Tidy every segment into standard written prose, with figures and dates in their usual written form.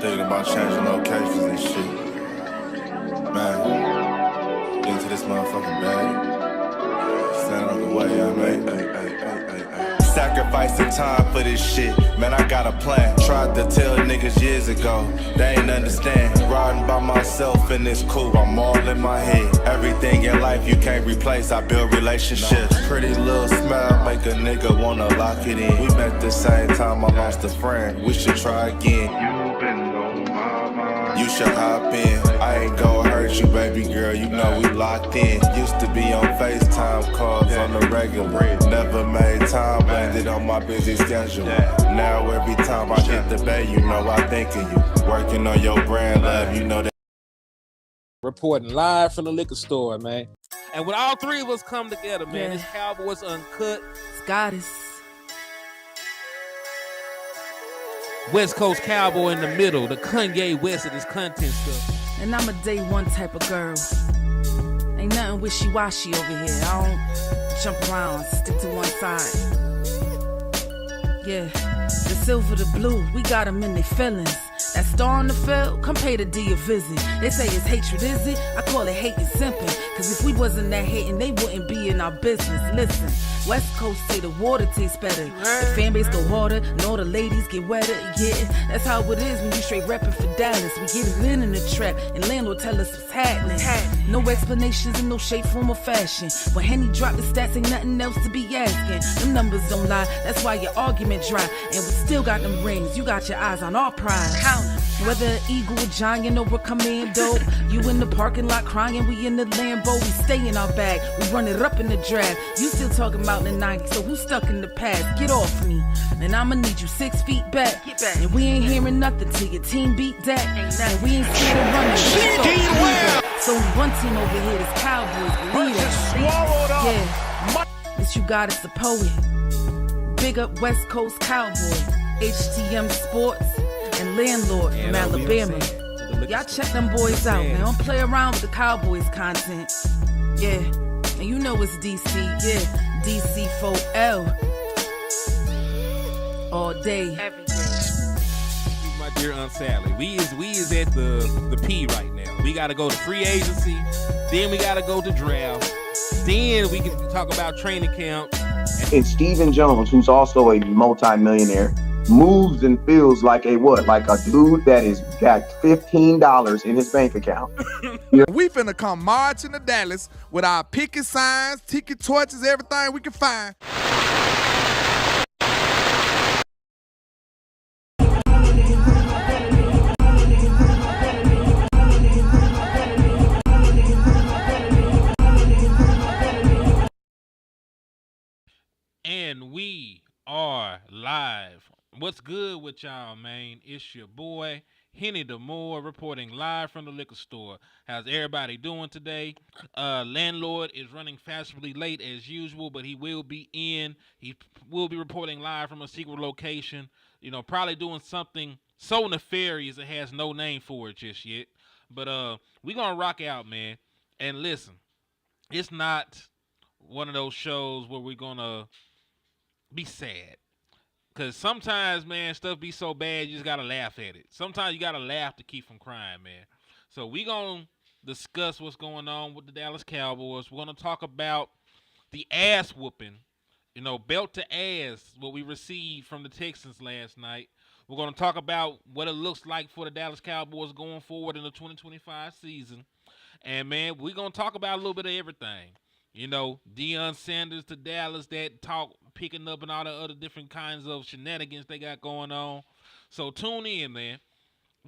thinking about changing locations and shit. Man, get into this motherfucking bag. Stand on the way, I made. Sacrificing time for this shit. Man, I got a plan. Tried to tell niggas years ago. They ain't understand. Riding by myself and it's cool. I'm all in my head. Everything in life you can't replace. I build relationships. Pretty little smile make a nigga wanna lock it in. We met the same time I lost a friend. We should try again. You've been on my mind. You should hop in. I ain't gon' hurt you, baby girl. You know we locked in. Used to be on FaceTime calls on the regular. Never made time, landed on my busy schedule. Now every time I hit the bay, you know I think of you. Working on your brand, love, you know that. Reporting live from the liquor store, man. And when all three of us come together, man, it's Cowboys Uncut. Goddess. West Coast Cowboy in the middle, the Kanye West of this content stuff. And I'm a day one type of girl. Ain't nothing wishy-washy over here. I don't jump around, stick to one side. Yeah, the silver, the blue, we got them in their feelings. That star on the field, come pay the D a visit. They say it's hatred, is it? I call it hate and simping. Cause if we wasn't that hating, they wouldn't be in our business. Listen, West Coast say the water tastes better. The fan base go harder, and all the ladies get wetter. Yeah, that's how it is when you straight reppin' for Dallas. We get it in the trap, and landlord tell us what's happening. No explanations in no shape, form, or fashion. When Henny drop the stats, ain't nothing else to be asking. Them numbers don't lie, that's why your argument dry. And we still got them rings, you got your eyes on our prize. Whether an eagle, a giant, or a commando, you in the parking lot crying, we in the Lambo, we stay in our bag, we run it up in the draft. You still talking about the 90s, so who's stuck in the past? Get off me, and I'ma need you 6 feet back. And we ain't hearing nothing till your team beat that. And we ain't scared of running. It's only one team over here, this Cowboys. Believe it. Yeah, this you got is the poet. Big up West Coast Cowboy, HTM Sports, and Landlord from Alabama. Y'all check them boys out, man. Don't play around with the Cowboys content. Yeah, and you know it's DC. Yeah, DC4L. All day. Every day. My dear Aunt Sally, we is at the P right now. We got to go to free agency. Then we got to go to draft. Then we can talk about training camp. And Stephen Jones, who's also a multi-millionaire, moves and feels like a what? Like a dude that is got $15 in his bank account. We finna come marching to Dallas with our picket signs, ticket torches, everything we can find. And we are live. What's good with y'all, man? It's your boy, Henny DeMoore, reporting live from the liquor store. How's everybody doing today? Landlord is running fashionably late as usual, but he will be in. He will be reporting live from a secret location. You know, probably doing something so nefarious it has no name for it just yet. But we gonna rock out, man. And listen, it's not one of those shows where we're gonna be sad. Because sometimes, man, stuff be so bad, you just got to laugh at it. Sometimes you got to laugh to keep from crying, man. So we going to discuss what's going on with the Dallas Cowboys. We're going to talk about the ass whooping, you know, belt to ass, what we received from the Texans last night. We're going to talk about what it looks like for the Dallas Cowboys going forward in the 2025 season. And, man, we're going to talk about a little bit of everything. You know, Deion Sanders to Dallas, that talk picking up and all the other different kinds of shenanigans they got going on. So tune in, man.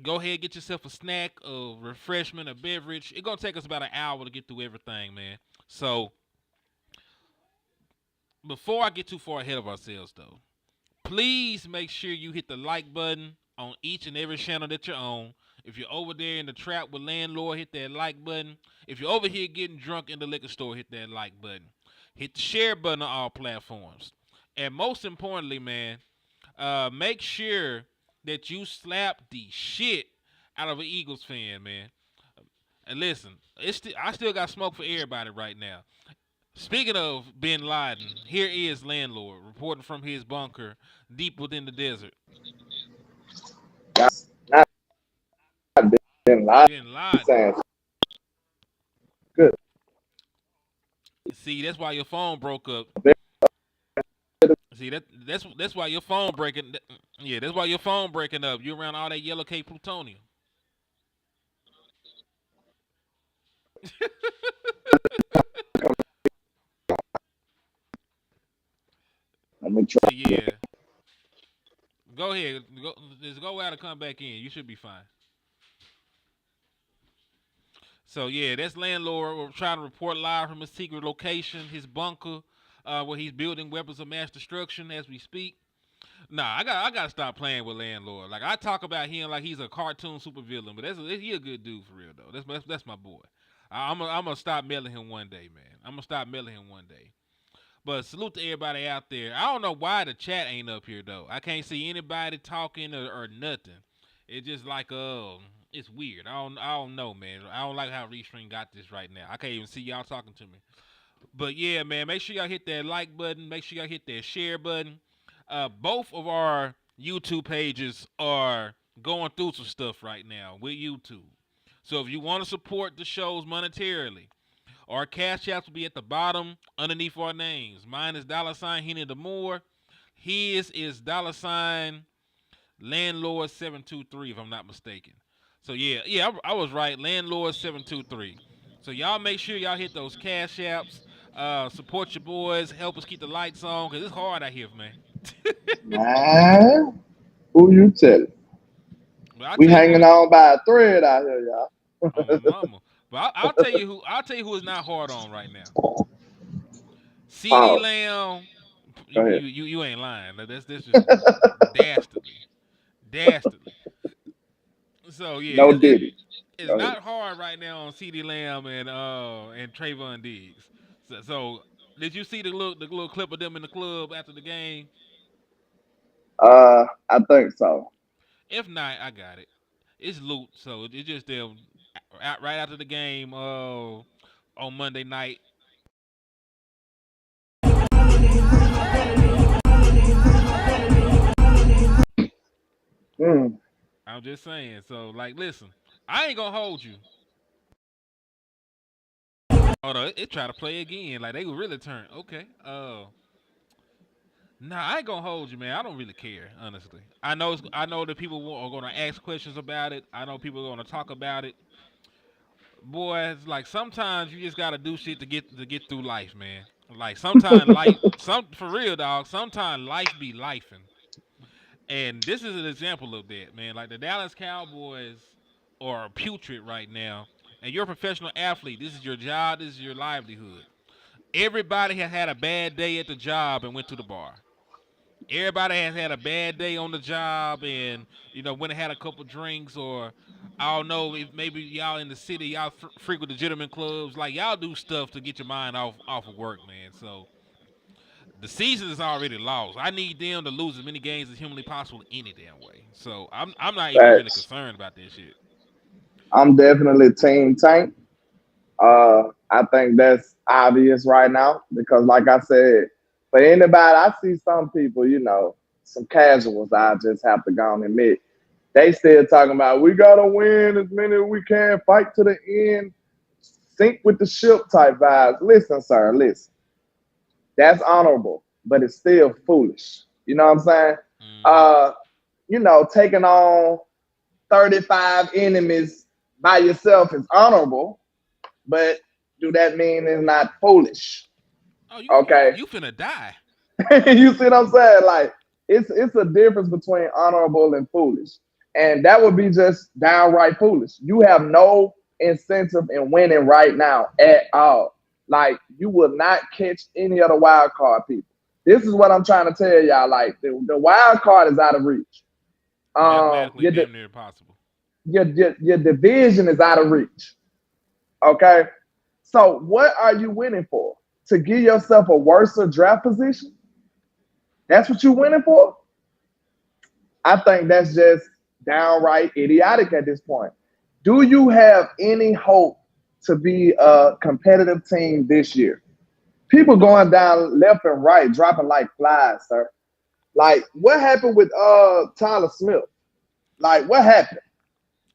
Go ahead, get yourself a snack, a refreshment, a beverage. It's going to take us about an hour to get through everything, man. So before I get too far ahead of ourselves, though, please make sure you hit the like button on each and every channel that you're on. If you're over there in the trap with Landlord, hit that like button. If you're over here getting drunk in the liquor store, hit that like button. Hit the share button on all platforms. And most importantly, man, make sure that you slap the shit out of an Eagles fan, man. And listen, I still got smoke for everybody right now. Speaking of Bin Laden, here is Landlord reporting from his bunker deep within the desert. You didn't lie though. saying good. See, that's why your phone broke up. See, that's why your phone breaking. Yeah, that's why your phone breaking up. You around all that yellow K plutonium. Let me try. So yeah, go ahead. Just go out and come back in. You should be fine. So yeah, that's landlord. We're trying to report live from his secret location, his bunker, where he's building weapons of mass destruction as we speak. Nah, I gotta stop playing with landlord. Like I talk about him like he's a cartoon supervillain, but he a good dude for real though. That's my boy. I'm gonna stop mailing him one day, man. I'm gonna stop mailing him one day. But salute to everybody out there. I don't know why the chat ain't up here though. I can't see anybody talking or nothing. It's just like it's weird. I don't know, man. I don't like how Restream got this right now. I can't even see y'all talking to me. But yeah, man, make sure y'all hit that like button. Make sure y'all hit that share button. Both of our YouTube pages are going through some stuff right now with YouTube. So if you want to support the shows monetarily, our cash apps will be at the bottom underneath our names. Mine is $ Henny the Moore. His is $ Landlord 723 if I'm not mistaken. So yeah, I was right. Landlord 723. So y'all make sure y'all hit those cash apps. Support your boys. Help us keep the lights on because it's hard out here, man. Man, who you telling? But I'll We tell you hanging on by a thread out here, y'all. on my mama. But I'll tell you who. I'll tell you who is not hard on right now. CD Pause. Lamb. Go You ahead. you you, you ain't lying. That's just dastardly. So yeah, No Diddy. it's Go ahead. not hard right now on CD Lamb and Trayvon Diggs. So did you see the little clip of them in the club after the game? I think so. If not, I got it. It's loot, so it's just them right after the game on Monday night. Mm. I'm just saying. So like, listen, I ain't gonna hold you. Oh no, it try to play again. Like they would really turn. Okay. Nah, I ain't gonna hold you, man. I don't really care, honestly. I know that people are gonna ask questions about it. I know people are gonna talk about it. Boy, it's like sometimes you just gotta do shit to get through life, man. Like sometimes life, for real, dog. Sometimes life be lifing, and this is an example of that, man. Like the Dallas Cowboys are putrid right now, and you're a professional athlete. This is your job. This is your livelihood. Everybody has had a bad day at the job and went to the bar. Everybody has had a bad day on the job and went and had a couple drinks, or I don't know if maybe y'all in the city y'all frequent the gentleman clubs, like y'all do stuff to get your mind off of work, man. So the season is already lost. I need them to lose as many games as humanly possible any damn way. So I'm not even really Facts. concerned about this shit. I'm definitely Team Tank. I think that's obvious right now because, like I said, for anybody, I see some people, some casuals. I just have to go and admit they still talking about we gotta win as many as we can, fight to the end, sink with the ship type vibes. Listen, sir, listen. That's honorable, but it's still foolish. You know what I'm saying? Hmm. Uh, taking on 35 enemies by yourself is honorable, but do that mean it's not foolish? Oh, Okay. you finna die. You see what I'm saying? Like it's a difference between honorable and foolish. And that would be just downright foolish. You have no incentive in winning right now at all. Like you will not catch any of the wild card people. This is what I'm trying to tell y'all. Like the wild card is out of reach. Mathematically Your, damn near impossible. your division is out of reach. Okay. So what are you winning for? To give yourself a worse draft position? That's what you're winning for? I think that's just downright idiotic at this point. Do you have any hope to be a competitive team this year? People No. going down left and right, dropping like flies, sir. Like, what happened with Tyler Smith? Like, what happened?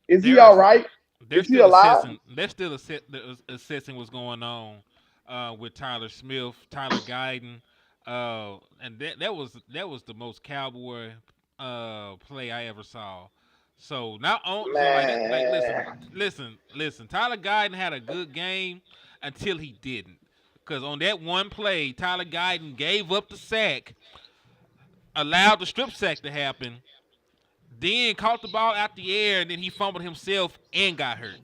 Is he all There's right? they're Is he still alive? assessing. They're still assessing what's going on with Tyler Smith, Tyler Guyton, and that was the most cowboy play I ever saw. So not on so like that like Man, listen. Tyler Guyton had a good game until he didn't, because on that one play, Tyler Guyton gave up the sack, allowed the strip sack to happen, then caught the ball out the air, and then he fumbled himself and got hurt.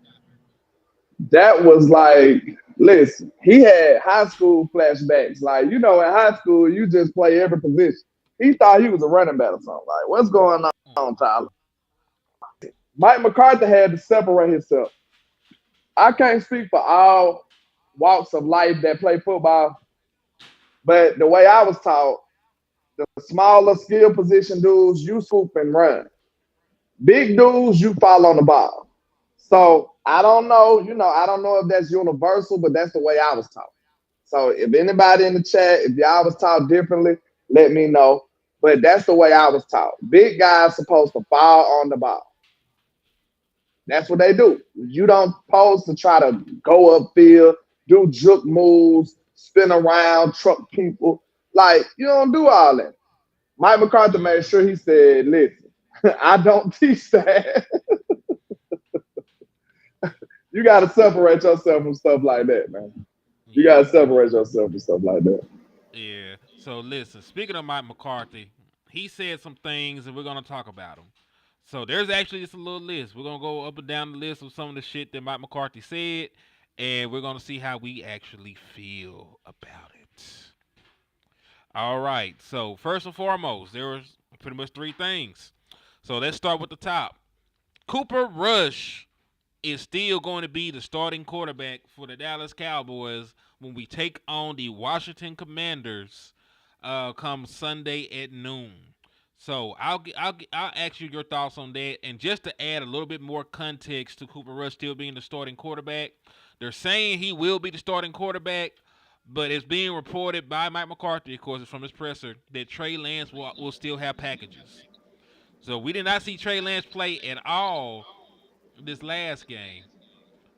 that was like, listen, he had high school flashbacks. Like, you know, in high school, you just play every position. He thought he was a running back or something. Like, what's going on, Tyler? Mike McCarthy had to separate himself. I can't speak for all walks of life that play football, but the way I was taught, the smaller skill position dudes, you swoop and run. Big dudes, you fall on the ball. So I don't know, I don't know if that's universal, but that's the way I was taught. So if anybody in the chat, if y'all was taught differently, let me know. But that's the way I was taught. Big guys supposed to fall on the ball. That's what they do. You don't supposed to try to go upfield, do juke moves, spin around, truck people. Like, you don't do all that. Mike McCarthy made sure he said, listen, I don't teach that. You got to separate yourself from stuff like that, man. You got Yeah, to separate yourself from stuff like that. yeah. So listen, speaking of Mike McCarthy, he said some things, and we're gonna talk about them. So there's actually just a little list. We're gonna go up and down the list of some of the shit that Mike McCarthy said, and we're gonna see how we actually feel about it. All right. So first and foremost, there was pretty much three things. So let's start with the top. Cooper Rush is still going to be the starting quarterback for the Dallas Cowboys when we take on the Washington Commanders come Sunday at noon. So I'll ask you your thoughts on that, and just to add a little bit more context to Cooper Rush still being the starting quarterback, they're saying he will be the starting quarterback, but it's being reported by Mike McCarthy, of course, from his presser, that Trey Lance will still have packages. So we did not see Trey Lance play at all this last game,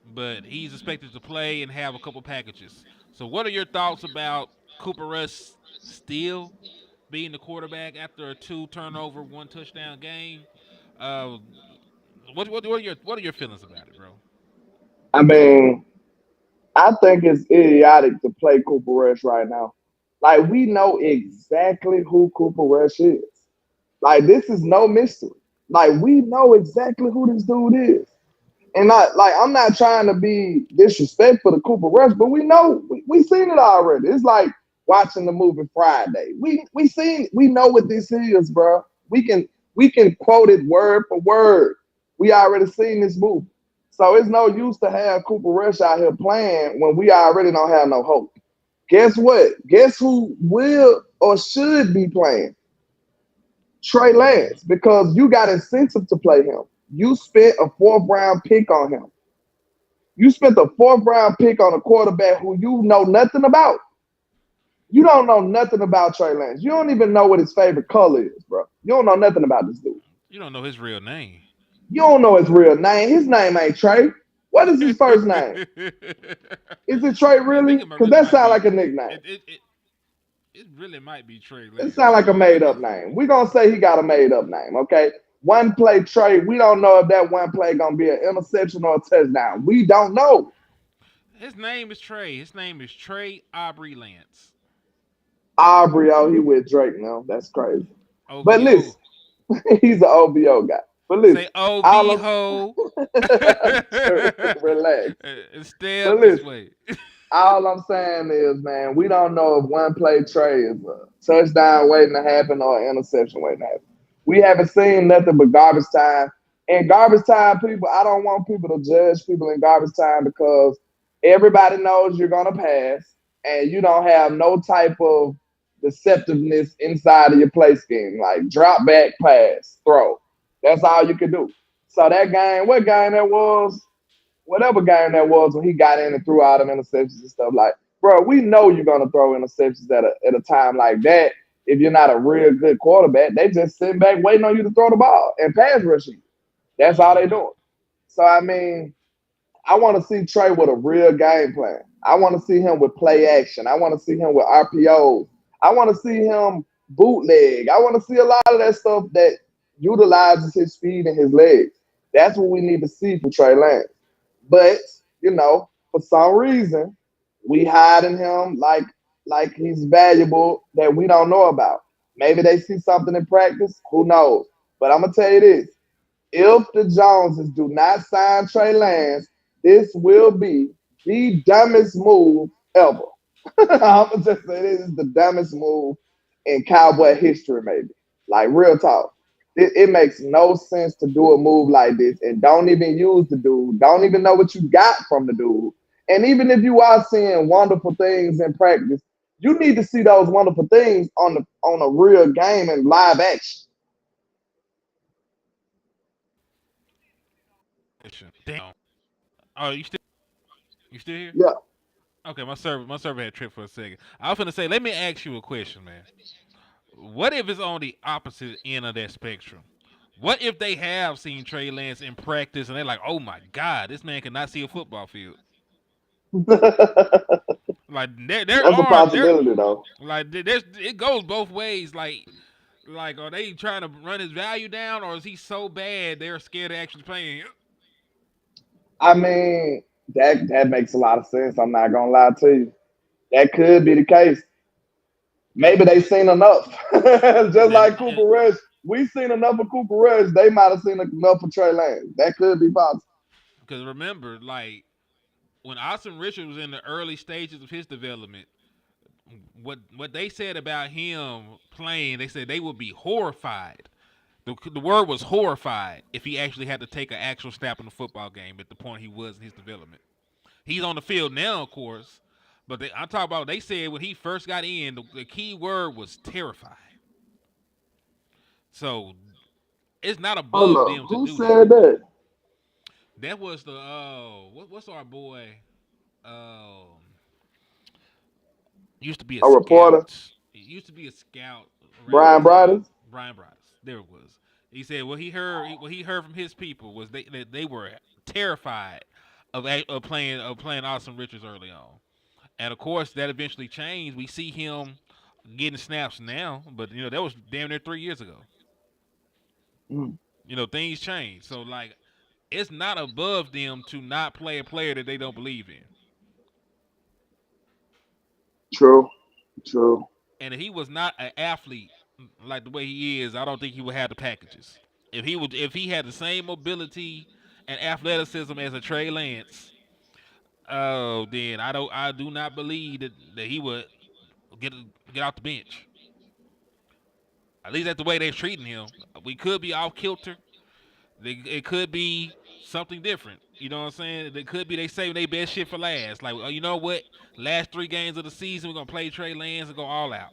but he's expected to play and have a couple packages. So, what are your thoughts about Cooper Rush still being the quarterback after a two turnover, one touchdown game? Uh, what are your feelings about it, bro? I mean, I think it's idiotic to play Cooper Rush right now. Like, we know exactly who Cooper Rush is. Like, this is no mystery. Like, we know exactly who this dude is. And not like I'm not trying to be disrespectful to Cooper Rush, but we know we seen it already. It's like watching the movie Friday. We know what this is, bro. We can quote it word for word. We already seen this movie. So it's no use to have Cooper Rush out here playing when we already don't have no hope. Guess what? Guess who will or should be playing? Trey Lance, because you got incentive to play him. You spent a fourth round pick on him. You spent a fourth round pick on a quarterback who you know nothing about. You don't know nothing about Trey Lance. You don't even know what his favorite color is, bro. You don't know nothing about this dude. You don't know his real name. You don't know his real name. His name ain't Trey. What is his first name? Is it Trey I really? think it Because really that might sounds be. like a nickname. It really might be Trey It Lance. sounds like a I made think up name. We're going to say he got a made up name, okay? One play trade. We don't know if that one play going to be an interception or a touchdown. We don't know. his name is Trey. His name is Trey Aubrey Lance. Aubrey, oh, he with Drake now. That's crazy. But listen, OVO. he's an OBO guy. But listen, Say OB all ho. relax. Stay But up this listen, way. all I'm saying is, man, we don't know if one play trade is a touchdown waiting to happen or an interception waiting to happen. We haven't seen nothing but garbage time. And garbage time people, I don't want people to judge people in garbage time because everybody knows you're gonna pass and you don't have no type of deceptiveness inside of your play scheme, like drop back, pass, throw. That's all you can do. So that game, what game that was? Whatever game that was when he got in and threw out them interceptions and stuff, like, bro, we know you're gonna throw interceptions at a time like that. If you're not a real good quarterback, they just sitting back waiting on you to throw the ball and pass rushing. That's all they Hmm. doing. So I mean, I want to see Trey with a real game plan. I want to see him with play action. I want to see him with RPOs. I want to see him bootleg. I want to see a lot of that stuff that utilizes his speed and his legs. That's what we need to see from Trey Lance. But for some reason, we hiding him like he's valuable that we don't know about. Maybe they see something in practice. Who knows? But I'm gonna tell you this: if the Joneses do not sign Trey Lance, this will be the dumbest move ever. I'm gonna just say this is the dumbest move in Cowboy history, maybe. Like real talk. It makes no sense to do a move like this and don't even use the dude. Don't even know what you got from the dude. And even if you are seeing wonderful things in practice, you need to see those wonderful things on a real game and live action. Damn. Oh, you still here? Yeah. Okay, my server had tripped for a second. I was gonna say, let me ask you a question, man. What if it's on the opposite end of that spectrum? What if they have seen Trey Lance in practice and they're like, "Oh my God, this man cannot see a football field." That's Like there a are there possibility, though. like there's it goes both ways. Like are they trying to run his value down, or is he so bad they're scared of actually playing him? I mean, that makes a lot of sense. I'm not gonna lie to you. That could be the case. Maybe they seen enough. Just like Cooper Rush. We seen enough of Cooper Rush. They might have seen enough of Trey Lance. That could be possible. Because remember, like when Austin Richard was in the early stages of his development, what they said about him playing, they said they would be horrified. The word was horrified if he actually had to take an actual snap in the football game at the point he was in his development. He's on the field now, of course, but I'm talking about they said when he first got in, the key word was terrified. So it's not Hold above up. them to Who do that. said that? That was the what's our boy? Um, used to be a A reporter? scout. He used to be a scout around Brian that time. Briders? Brian Bryce. There it was. He said what he heard from his people was they were terrified of playing Austin Richards early on, and of course that eventually changed. We see him getting snaps now, but that was damn near 3 years ago. Mm, Things change, so like it's not above them to not play a player that they don't believe in. true. True. And if he was not an athlete like the way he is, I don't think he would have the packages. If he had the same mobility and athleticism as a Trey Lance, oh, then I do not believe that he would get get off the bench. At least that's the way they're treating him. We could be off kilter. It could be something different. You know what I'm saying? It could be they saving their best shit for last. Like, you know what? Last 3 games of the season, we're gonna play Trey Lance and go all out.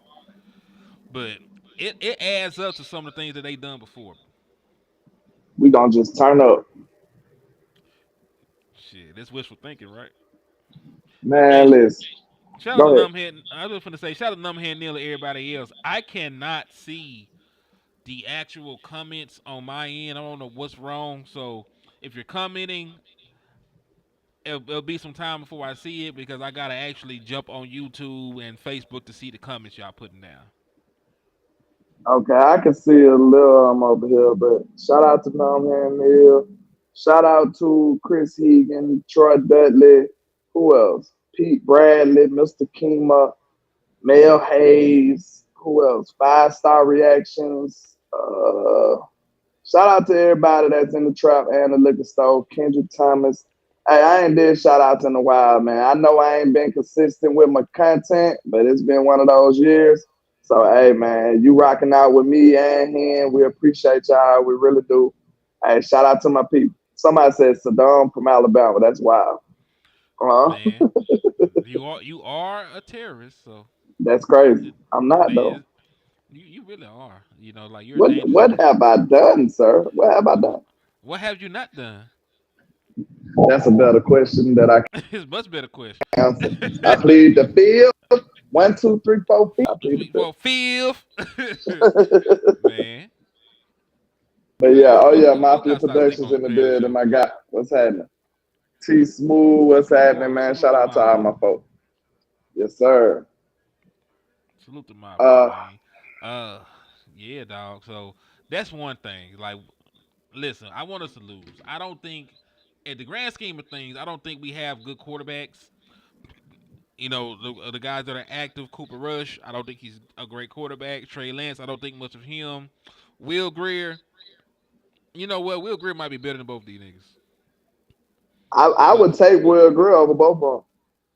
But it adds up to some of the things that they done before. We gonna just turn up. Shit, that's wishful thinking, right? Man, Hey, listen. shout out to Go ahead. Numbhead. I was just gonna say, shout out to Numbhead Neil and everybody else. I cannot see the actual comments on my end. I don't know what's wrong. So if you're commenting, it'll be some time before I see it because I gotta actually jump on YouTube and Facebook to see the comments y'all putting down. Okay, I can see a little over here, but shout out to Nam Hill. Shout out to Chris Hegan, Troy Dudley. Who else? Pete Bradley, Mr. Kima, Mel Hayes. Who else? 5 Star Reactions. Shout out to everybody that's in the trap and the liquor store. Kendrick Thomas. Hey, I ain't did shout outs in a while, man. I know I ain't been consistent with my content, but it's been one of those years. So, hey, man, you rocking out with me and him. We appreciate y'all. We really do. Hey, shout out to my people. Somebody said Saddam from Alabama. That's wild. Man, you are a terrorist, so That's crazy. I'm not, though. man, you really are. Like you're a What dangerous what person. have I done, sir? What have I done? What have you not done? That's a better question that I It's a much better question. can answer. I plead the field. 1, 2, 3, 4, 5. I plead the Well, fifth, fifth. man. But yeah, oh yeah, Who Mafia got to stop sleeping Productions on in the Parrish building. show? My guy, what's happening? T Smooth, what's happening, man? Salute Shout to out to my all my folks. Yes, sir. salute to my boy, Uh, man. Uh, yeah, dog. So that's one thing. Like, listen, I want us to lose. I don't think, at the grand scheme of things, I don't think we have good quarterbacks. The guys that are active, Cooper Rush, I don't think he's a great quarterback. Trey Lance, I don't think much of him. Will Greer, you know what? Will Greer might be better than both these niggas. I But would take Will Grill over both of them.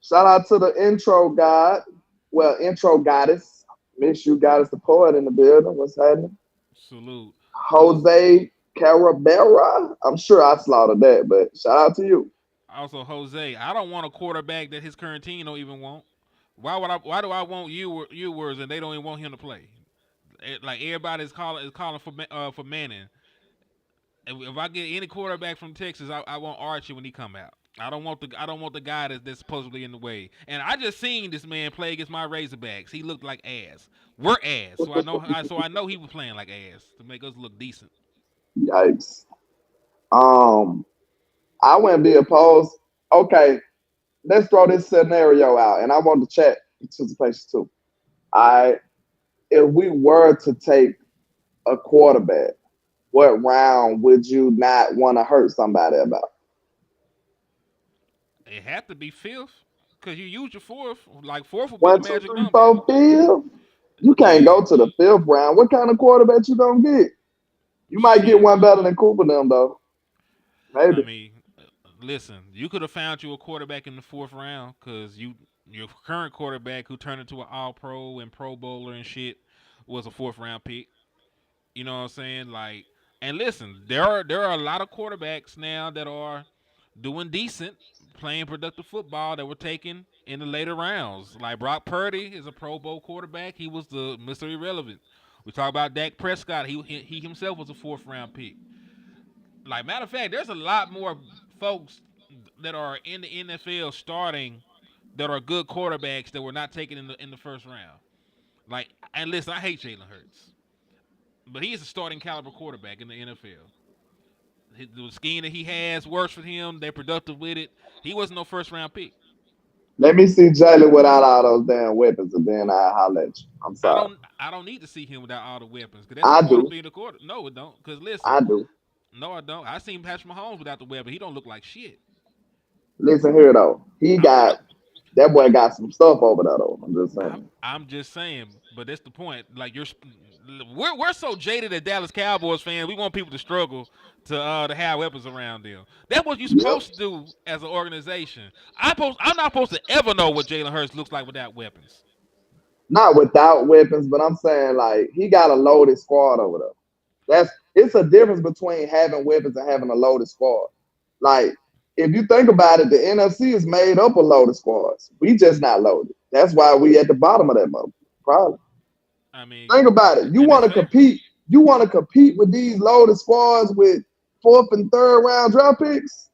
Shout out to the intro god. Well, intro goddess. Miss you, goddess, the poet in the building. What's happening? salute. Jose Carabera. I'm sure I slaughtered that, but shout out to you. Also, Jose, I don't want a quarterback that his current team don't even want. Why do I want Ewers and they don't even want him to play? Like everybody's calling for Manning. If I get any quarterback from Texas, I want Archie when he come out. I don't want the guy that's supposedly in the way. And I just seen this man play against my Razorbacks. He looked like ass. We're ass. So I know he was playing like ass to make us look decent. Yikes. Um, I wouldn't be opposed. Okay, let's throw this scenario out, and I want to chat participation too. I If we were to take a quarterback, what round would you not want to hurt somebody about? It had to be fifth because you use your fourth. Like fourth would be the One, two, magic three, number. four, fifth. You can't Yeah, go to the fifth round. What kind of quarterback you gonna get? You might get shit. one better than Cooper them though. I Maybe. mean, listen, you could have found you a quarterback in the fourth round because your current quarterback who turned into an All Pro and Pro Bowler and shit was a fourth round pick. You know what I'm saying? Like, and listen, there are a lot of quarterbacks now that are doing decent, playing productive football that were taken in the later rounds. Like Brock Purdy is a Pro Bowl quarterback. He was the Mr. Irrelevant. We talk about Dak Prescott. He himself was a fourth round pick. Like matter of fact, there's a lot more folks that are in the NFL starting that are good quarterbacks that were not taken in the first round. Like, and listen, I hate Jalen Hurts, but he is a starting caliber quarterback in the NFL. The scheme that he has works for him. They're productive with it. He wasn't no first round pick. Let me see Jalen without all those damn weapons, and then I holler at you. I'm I sorry. don't I don't need to see him without all the weapons because that's the I point of do. being a quarter. No, it don't. Because listen, I do. no, I don't. I seen Patrick Mahomes without the weapon. He don't look like shit. Listen here though. He I'm got that boy got some stuff over there though. I'm just I'm saying. I'm just saying, but that's the point. Like we're so jaded as Dallas Cowboys fans. We want people to struggle to have weapons around them. That's what you're Yep. supposed to do as an organization. I'm not supposed to ever know what Jalen Hurts looks like without weapons. Not without weapons, but I'm saying like he got a loaded squad over there. It's a difference between having weapons and having a loaded squad. Like if you think about it, the NFC is made up of loaded squads. We just not loaded. That's why we at the bottom of that mother. Probably. I mean, Think about it. You and want that's to fair. compete. You want to compete with these loaded squads with fourth and third round draft picks.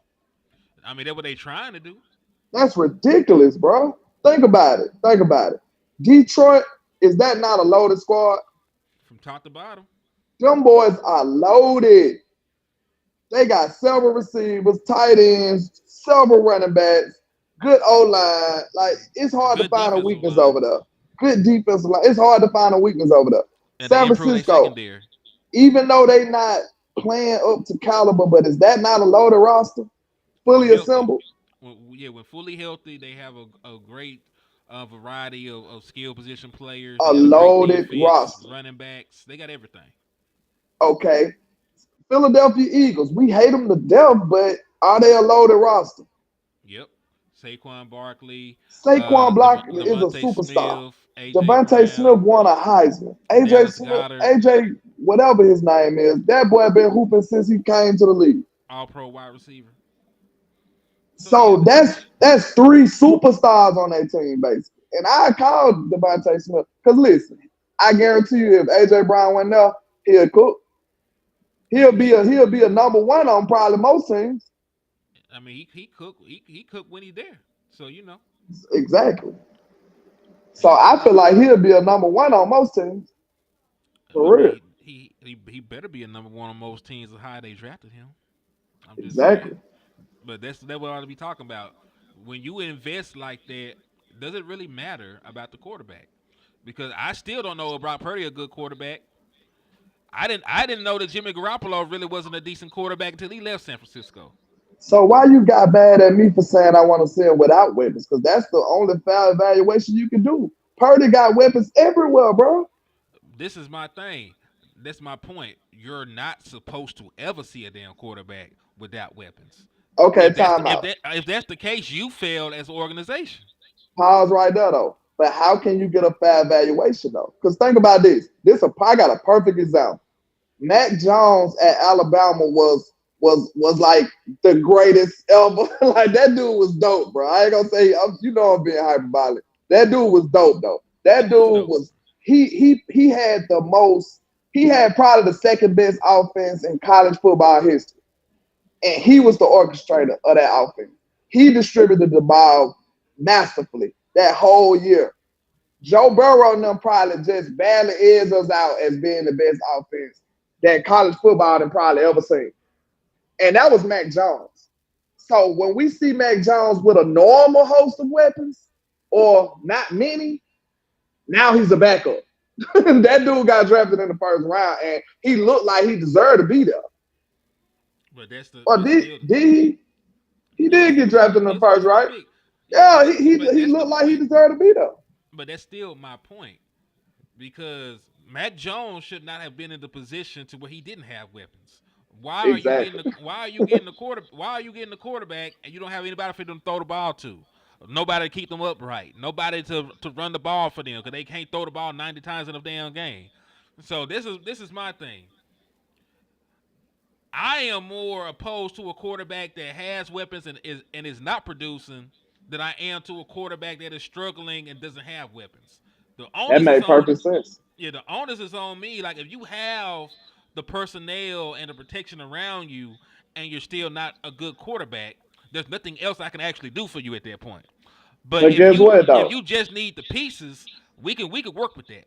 I mean, that's what they trying to do That's ridiculous, bro. Think about it. Think about it. Detroit, is that not a loaded squad? from top to bottom. Them boys are loaded. They got several receivers, tight ends, several running backs, good O line. Like it's hard to Good find a defensive weakness line, over there. Good defensive line. It's hard to find a weakness over there. and they San improved their Francisco, secondary. even though they not playing up to caliber, but is that not a loaded roster? When Fully healthy, assembled? when fully healthy, they have a great variety of skill position players. A They got a great loaded defense, roster. running backs. They got everything. Okay. Philadelphia Eagles, we hate them to death, but are they a loaded roster? Yep. Saquon Barkley, Saquon Block is a Devontae superstar. Smith, AJ Devontae Smith Brown, won a Heisman. AJ Dallas Smith, Goddard, AJ, whatever his name is, that boy been hooping since he came to the league. All Pro wide receiver. So yeah, So that's three superstars on that team, basically. And I called Devontae Smith because listen, I guarantee you, if AJ Brown went there, he'll cook. He'll be a number one on probably most teams. I mean he cooked when he there. So Exactly. So he I feel like he'll be a number one on most teams I for real. mean he better be a number one on most teams of how they drafted him. I'm just saying. Exactly. But that's what I ought to be talking about. When you invest like that, does it really matter about the quarterback? Because I still don't know if Brock Purdy a good quarterback. I didn't know that Jimmy Garoppolo really wasn't a decent quarterback until he left San Francisco. So why you got mad at me for saying I want to see him without weapons? Because that's the only foul evaluation you can do. Purdy got weapons everywhere, bro. This is my thing. That's my point. You're not supposed to ever see a damn quarterback without weapons. Okay, If that's time the, out. if that's the case, you failed as an organization. Pause right there though. But how can you get a fair evaluation though? Because think about this. I got a perfect example. Mac Jones at Alabama was like the greatest ever. Like that dude was dope, bro. I ain't gonna say I'm being hyperbolic. That dude was dope though. That He was dude dope. was he had the most. He had probably the second best offense in college football history, and he was the orchestrator of that offense. He distributed the ball masterfully that whole year. Joe Burrow and them probably just barely edged us out as being the best offense that college football had probably ever seen. And that was Mac Jones. So when we see Mac Jones with a normal host of weapons, or not many, now he's a backup. That dude got drafted in the first round, and he looked like he deserved to be there. But that's the Or that's still did he? He yeah, did get drafted in the he's first, first round right? pick. Yeah, Yeah, he that's the looked like he point. deserved to be there. But that's still my point because Matt Jones should not have been in the position to where he didn't have weapons. Exactly. Why are you getting the quarterback and you don't have anybody for them to throw the ball to? Nobody to keep them upright. Nobody to run the ball for them because they can't throw the ball 90 times in a damn game. So this is my thing. I am more opposed to a quarterback that has weapons and is not producing than I am to a quarterback that is struggling and doesn't have weapons. The That onus is made on perfect sense. yeah, the onus is on me. Like if you have the personnel and the protection around you and you're still not a good quarterback, there's nothing else I can actually do for you at that point. But But if guess you what if though? you just need the pieces, we could work with that.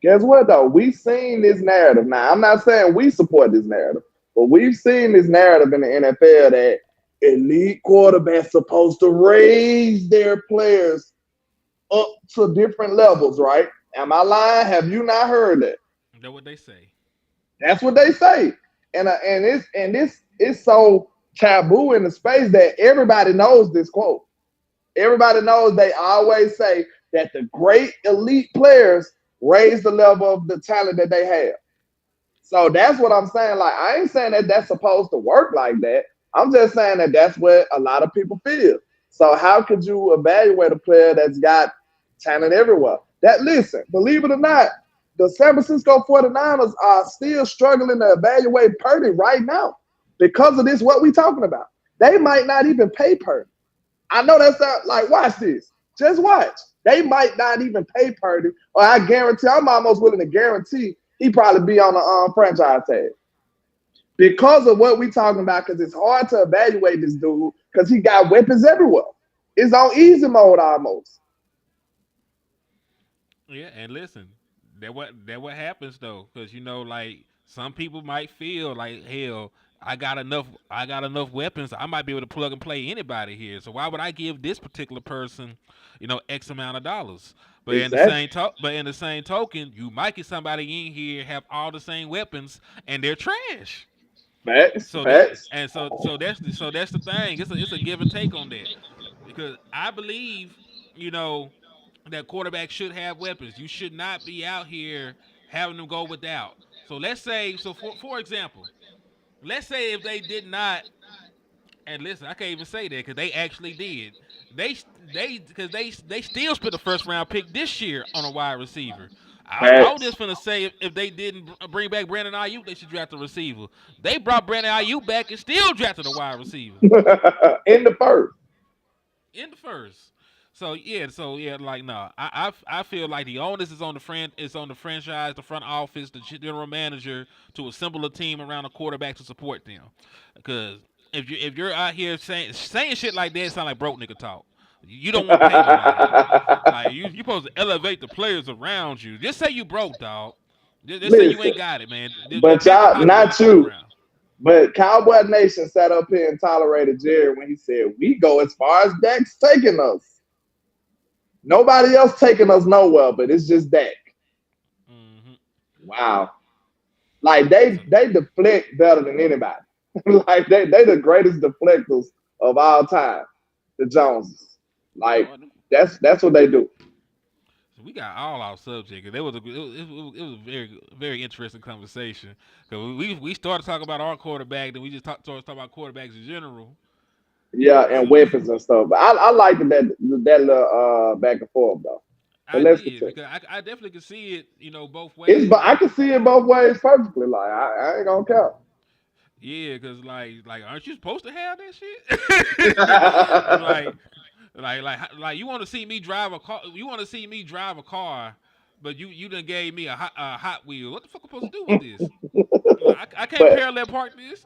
Guess what though? We've seen this narrative. Now, I'm not saying we support this narrative, but we've seen this narrative in the NFL that elite quarterbacks supposed to raise their players up to different levels, right? Am I lying? Have you not heard that? That's what they say. That's what they say, and it's so taboo in the space that everybody knows this quote. Everybody knows they always say that the great elite players raise the level of the talent that they have. So that's what I'm saying. Like, I ain't saying that that's supposed to work like that. I'm just saying that that's what a lot of people feel. So how could you evaluate a player that's got talent everywhere? That listen, believe it or not, the San Francisco 49ers are still struggling to evaluate Purdy right now because of this. What we talking about? They might not even pay Purdy. I know that's not like watch this. Just watch. They might not even pay Purdy, or I guarantee. I'm almost willing to guarantee he probably be on the franchise tag because of what we talking about. Because it's hard to evaluate this dude because he got weapons everywhere. It's on easy mode almost. Yeah, and listen, that what happens though, because like some people might feel like hell. I got enough weapons. I might be able to plug and play anybody here. So why would I give this particular person, X amount of dollars? But in the Exactly. same token, you might get somebody in here have all the same weapons and they're trash. Facts. So that Facts. and so that's the thing. It's a give and take on that because I believe you know that quarterbacks should have weapons. You should not be out here having them go without. So let's say for example, let's say if they did not, and listen, I can't even say that because they actually did. They still spent a first round pick this year on a wide receiver. I was Facts. just gonna say if they didn't bring back Brandon Ayuk, they should draft a receiver. They brought Brandon Ayuk back and still drafted a wide receiver In the first. in the first. So yeah, like no, I feel like the onus is on the franchise, the front office, the general manager to assemble a team around a quarterback to support them. Because if you're out here saying shit like that, it sound like broke nigga talk. You don't want to pay nobody. Like you supposed to elevate the players around you. Just say you broke, dog. Just say you Listen, ain't got it, man. Just but make your y'all, pocketbook not turn you. around. But Cowboy Nation sat up here and tolerated Jerry when he said, "We go as far as Dak's taking us. Nobody else taking us nowhere, but it's just Dak." Mm-hmm. Wow. Like they deflect better than anybody. Like they the greatest deflectors of all time, the Joneses. Like Lord, that's what they do. so we got all our subjects. It was a very very interesting conversation. Cause we started talking about our quarterback, then we just started talking about quarterbacks in general. Yeah, and So weapons and stuff. But I liked that little back and forth though. But I let's did continue. because I definitely could see it, both It's ways. but I Like can see it both ways perfectly. Like I ain't gonna count. yeah, because like aren't you supposed to have that shit? like you want to see me drive a car? You want to see me drive a car? But you done gave me a hot wheel. What the fuck am I supposed to do with this? I can't but parallel park this.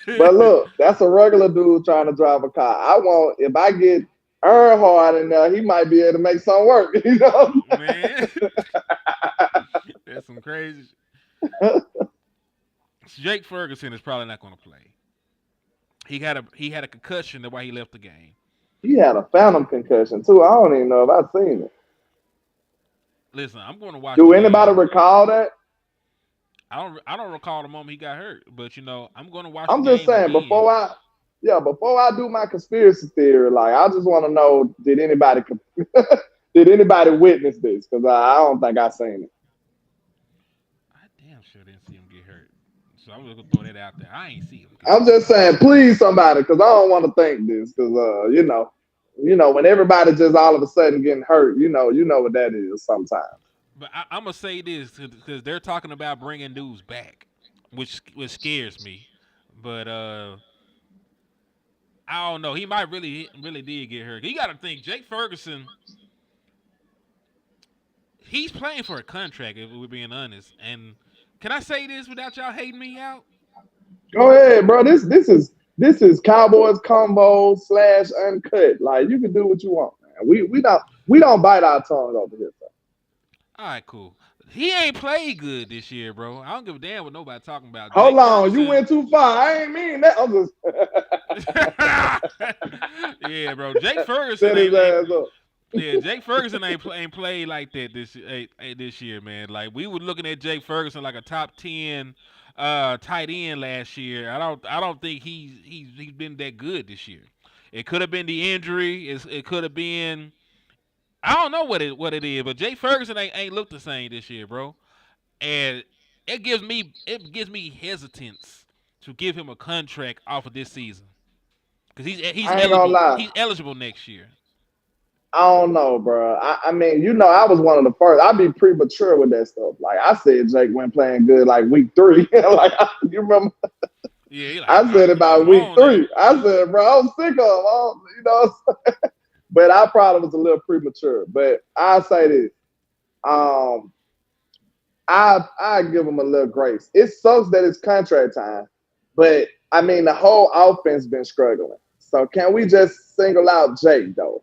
but look, that's a regular dude trying to drive a car. I want if I get Earnhardt in there, he might be able to make something work. You know? Man, that's some crazy. Jake Ferguson is probably not going to play. He had a concussion. That's why he left the game. He had a phantom concussion too. I don't even know if I've seen it. Listen, I'm going to watch Do the anybody game. recall that? I don't recall the moment he got hurt, but I'm going to watch the I'm just game saying again. before I do my conspiracy theory, like I just want to know did anybody did anybody witness this? Because I don't think I seen it. I damn sure didn't see him get hurt. So I'm just gonna throw that out there. I ain't see him get I'm hurt. just saying, please somebody, because I don't want to think this, because when everybody just all of a sudden getting hurt, you know what that is sometimes. But I'm gonna say this because they're talking about bringing dudes back, which scares me. But I don't know. He might really did get hurt. You got to think Jake Ferguson. He's playing for a contract. If we're being honest, and can I say this without y'all hating me out? Go ahead, bro. This is Cowboys combo / uncut. Like you can do what you want, man. We don't bite our tongue over here. So. All right, cool. He ain't played good this year, bro. I don't give a damn what nobody talking about. Hold Jake on, you Ferguson. went too far. I ain't mean that. I'm just Yeah, bro. Jake Ferguson set his ain't ass up. yeah, Jake Ferguson ain't played like that this year, man. Like we were looking at Jake Ferguson like a top 10 tight end last year. I don't think he's been that good this year. It could have been the injury. It could have been I don't know what it is, but Jake Ferguson ain't looked the same this year, bro. And it gives me hesitance to give him a contract off of this season because he's I ain't gonna lie. he's eligible next year. I don't know, bro. I mean, I was one of the first. I'd be premature with that stuff. Like I said, Jake went playing good like week 3. Like you remember? Yeah, he like, I said about come week on now. 3. I said, bro, I'm sick of him. But I probably was a little premature. But I say this. I give him a little grace. It sucks that it's contract time, but I mean the whole offense been struggling. So can we just single out Jake though?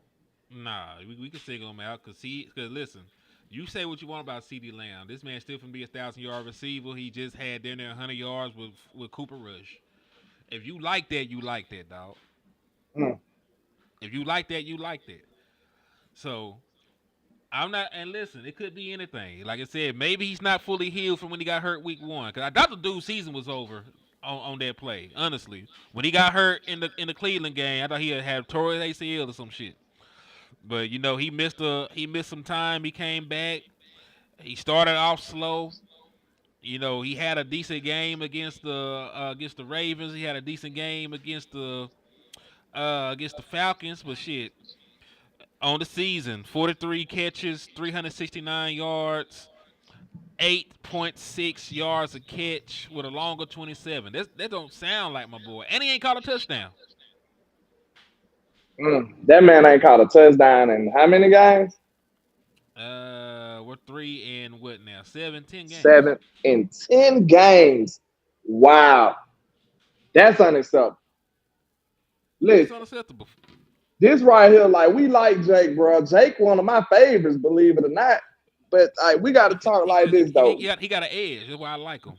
Nah, we can single him out because listen, you say what you want about CD Lamb. This man still can be 1,000-yard receiver. He just had down there 100 yards with Cooper Rush. If you like that, you like that, dog. Mm. If you like that, you like that. So I'm not. And listen, it could be anything. Like I said, maybe he's not fully healed from when he got hurt week 1. Because I thought the dude's season was over on that play. Honestly, when he got hurt in the Cleveland game, I thought he had tore his ACL or some shit. But he missed some time. He came back. He started off slow. He had a decent game against the Ravens. He had a decent game against the Falcons. But shit, on the season, 43 catches, 369 yards, 8.6 yards a catch with a longer 27. That don't sound like my boy. And he ain't caught a touchdown. That man ain't caught a touchdown in how many games? We're 3 and what now? 7, 10 games. 7 in 10 games. Wow. That's unacceptable. It's Listen, unacceptable. this right here, like we like Jake, bro. Jake, one of my favorites, believe it or not. But like, we got to talk like this, though. He got an edge. That's why I like him.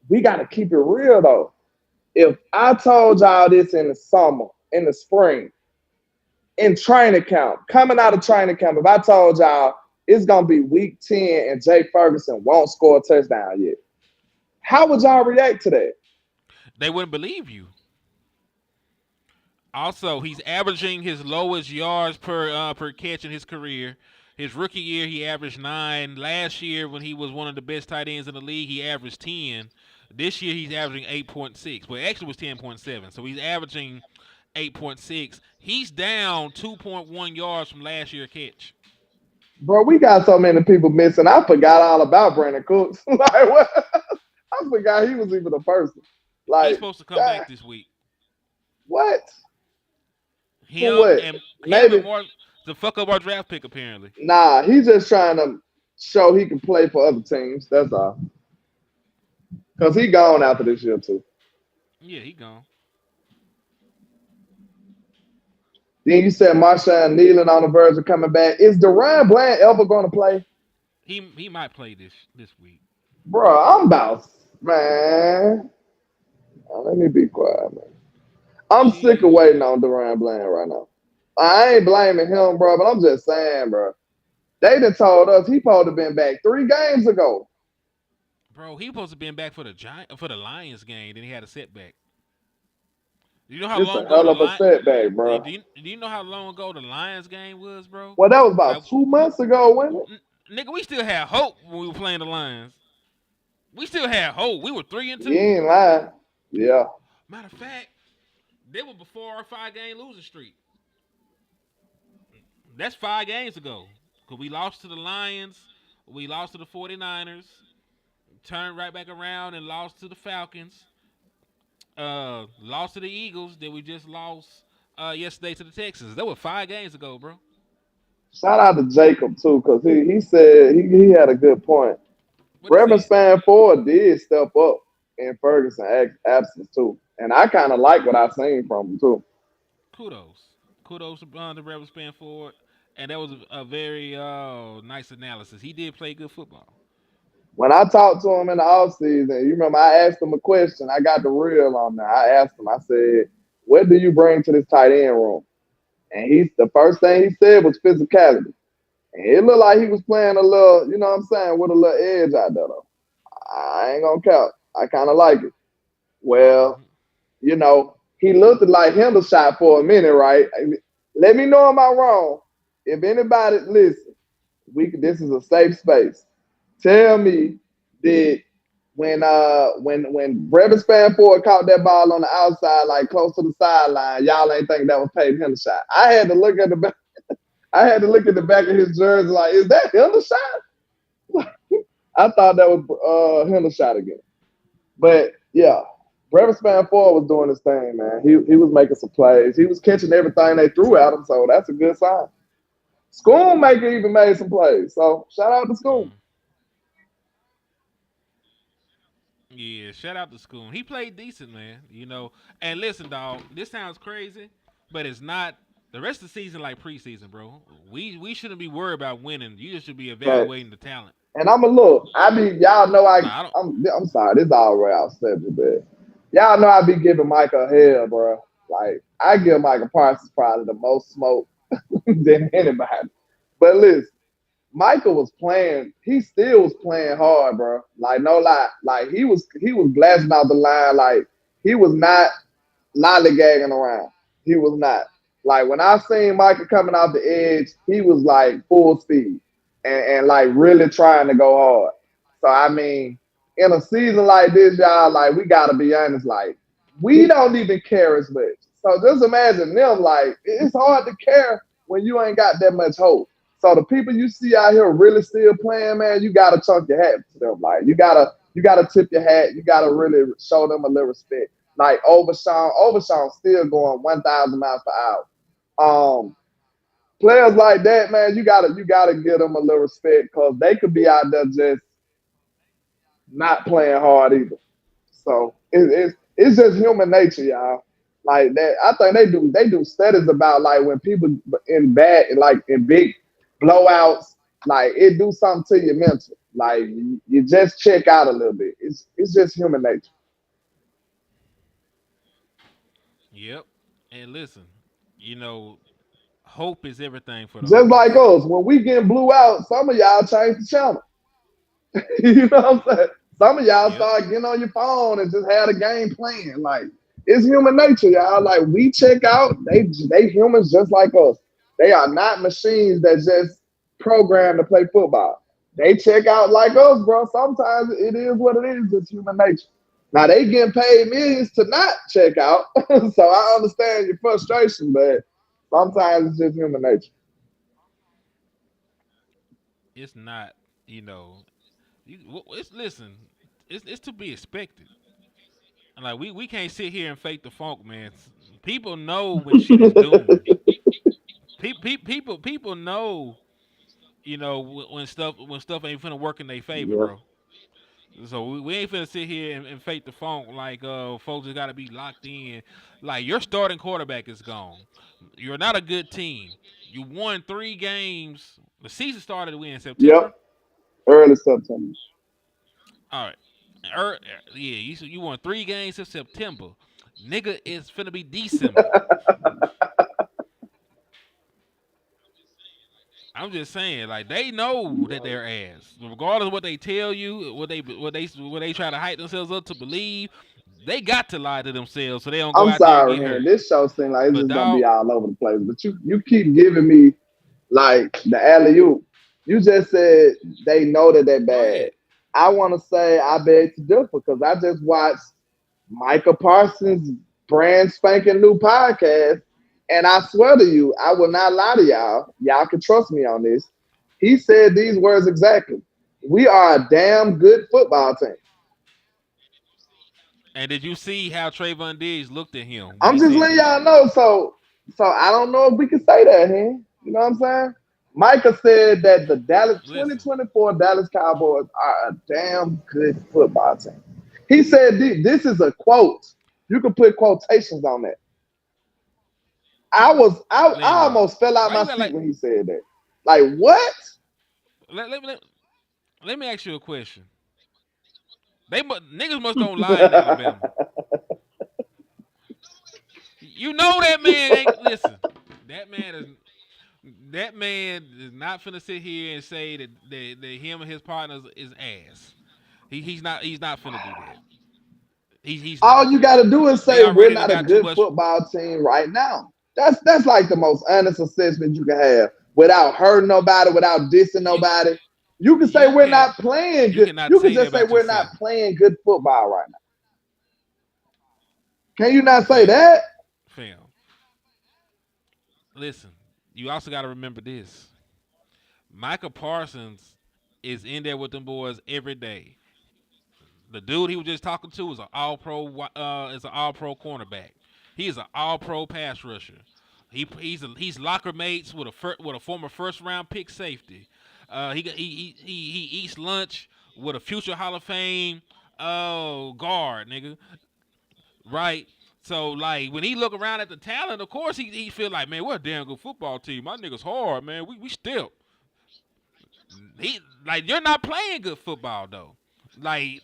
We got to keep it real, though. If I told y'all this in the summer, in the spring, in training camp, coming out of training camp, if I told y'all it's gonna be week 10 and Jay Ferguson won't score a touchdown yet, how would y'all react to that? They wouldn't believe you. Also, he's averaging his lowest yards per catch in his career. His rookie year, he averaged 9. Last year, when he was one of the best tight ends in the league, he averaged 10. This year, he's averaging 8.6. Well, it actually was 10.7. So he's averaging 8.6. He's down 2.1 yards from last year's catch. Bro, we got so many people missing. I forgot all about Brandon Cooks. Like what? I forgot he was even a person. He's Like supposed to come that, back this week. what? For Him what? and Maybe Mark to fuck up our draft pick apparently. nah, he's just trying to show he can play for other teams. That's all. Cause he gone after this year too. Yeah, he gone. Then you said Marshawn Kneeling on the verge of coming back. Is Deron Bland ever gonna play? He might play this week. Bro, I'm about man. Let me be quiet, man. I'm sick of Shit. waiting on Deron Bland right now. I ain't blaming him, bro, but I'm just saying, bro. They done told us he supposed to been back 3 games ago. Bro, he supposed to been back for the Lions game, then he had a setback. Do you know how It's long a ago hell of a setback, bro. do you know how long ago the Lions game was, bro? Well, that was Like, about 2 months ago, wasn't it? nigga, we still had hope when we were playing the Lions. We still had hope. We were 3 and You 2. ain't lying. Yeah. Matter of fact, they were before our 5-game losing streak. That's 5 games ago. Cause we lost to the Lions, we lost to the 49ers, turned right back around and lost to the Falcons. Lost to the Eagles. Then we just lost yesterday to the Texans. That was 5 games ago, bro. Shout out to Jacob too, because he said he had a good point. What he Reverend said? Spanford did step up in Ferguson absence too, and I kind of like what I seen from him too. Kudos to the Rebels span forward, and that was a very nice analysis. He did play good football. When I talked to him in the offseason, you remember I asked him a question. I got the real on there. I asked him, I said, what do you bring to this tight end room? And the first thing he said was physicality. And it looked like he was playing a little, you know what I'm saying, with a little edge out there though. I ain't gonna count. I kind of like it. Well, Hmm. he looked like Hendershot for a minute, right? Let me know if I'm wrong. If anybody listen, this is a safe space. Tell me that when Brevin Spanford caught that ball on the outside, like close to the sideline, y'all ain't think that was Peyton Hendershot. I had to look at the back. I had to look at the back of his jersey, like, is that Hendershot? I thought that was Hendershot again. But yeah, Brevin Spanford was doing his thing, man. He was making some plays. He was catching everything they threw at him, so that's a good sign. Schoonmaker even made some plays, so shout out to Schoon. Mm. Yeah, shout out to Schoon. He played decent, man. And listen, dog. This sounds crazy, but it's not. The rest of the season like preseason, bro. We shouldn't be worried about winning. You just should be Facts. evaluating the talent. And I'm a look. I be y'all know Nah, I don't. I'm sorry. This all right out subject, but y'all know I be giving Micah hell, bro. Like I give Micah Parsons probably the most smoke than anybody. But listen, Michael was playing. He still was playing hard, bro. Like no lie. Like he was blasting out the line. Like he was not lollygagging around. He was not. Like when I seen Michael coming off the edge, he was like full speed and like really trying to go hard. So I mean, in a season like this, y'all, like we gotta be honest, like we don't even care as much. So just imagine them, like it's hard to care when you ain't got that much hope. So the people you see out here really still playing, man, you gotta chunk your hat to them. Like you gotta tip your hat. You gotta really show them a little respect. Like Overshawn still going 1,000 miles per hour. Players like that, man, you gotta give them a little respect because they could be out there just not playing hard either. So it's just human nature, y'all. Like that, I think they do studies about like when people in bad like in big blowouts, like it do something to your mental. Like you just check out a little bit. It's just human nature. Yep. And listen, you know, hope is everything for the Just like Hornets. us, when we getting blew out, some of y'all change the channel. You know what I'm saying? Some of y'all Yep. start getting on your phone and just have a game playing. Like it's human nature, y'all. Like we check out, they humans just like us. They are not machines that just programmed to play football. They check out like us, bro. Sometimes it is what it is. It's human nature. Now they getting paid millions to not check out, so I understand your frustration, but sometimes it's just human nature. It's not, you know, it's listen, it's to be expected. Like we can't sit here and fake the funk, man. People know when shit is doomed. People know, you know, when stuff ain't finna work in their favor, Yeah. bro. So we ain't finna sit here and fake the funk like folks just gotta be locked in. Like your starting quarterback is gone. You're not a good team. You won 3 games. The season started in Yep. September. Early September. All right. Yeah, you won 3 games in September. Nigga, it's finna be December. I'm just saying, like they know that they're ass. Regardless of what they tell you, what they try to hype themselves up to believe, they got to lie to themselves so they don't go I'm out there and sorry, get man. hurt. This show seems like it's But just gonna be dog, all over the place. But you keep giving me like the alley oop. You just said they know that they're go bad. ahead. I want to say I beg to differ because I just watched Micah Parsons' brand spanking new podcast, and I swear to you, I will not lie to y'all. Y'all can trust me on this. He said these words exactly. We are a damn good football team. And did you see how Trayvon Diggs looked at him when I'm he just said letting that y'all shit? know. So I don't know if we can say that here. You know what I'm saying? Micah said that the Dallas Listen, 2024 Dallas Cowboys are a damn good football team. He said this is a quote. You can put quotations on that. I Leon, almost fell out why my you got seat like? when he said that. Like what? Let, let, let, let me ask you a question. Niggas must don't lie in Alabama. You know that man ain't listen. That man is that man is not finna sit here and say that him and his partners is ass. He's not finna do that. He's All not. you got to do is They say we're already done not a got too good much. football team right now. That's like the most honest assessment you can have without hurting nobody, without dissing You nobody. You can say you we're can not playing you good. cannot You can say that just say about we're not yourself, playing good football right now. Can you not say fam. that? Fam, listen. You also got to remember this. Micah Parsons is in there with them boys every day. The dude he was just talking to is an all pro cornerback. He is an all pro pass rusher. He's locker mates with a former first round pick safety. He eats lunch with a future Hall of Fame guard, nigga. Right? So like when he look around at the talent, of course he feel like, man, we're a damn good football team. My niggas hard, man. We still he like you're not playing good football though. Like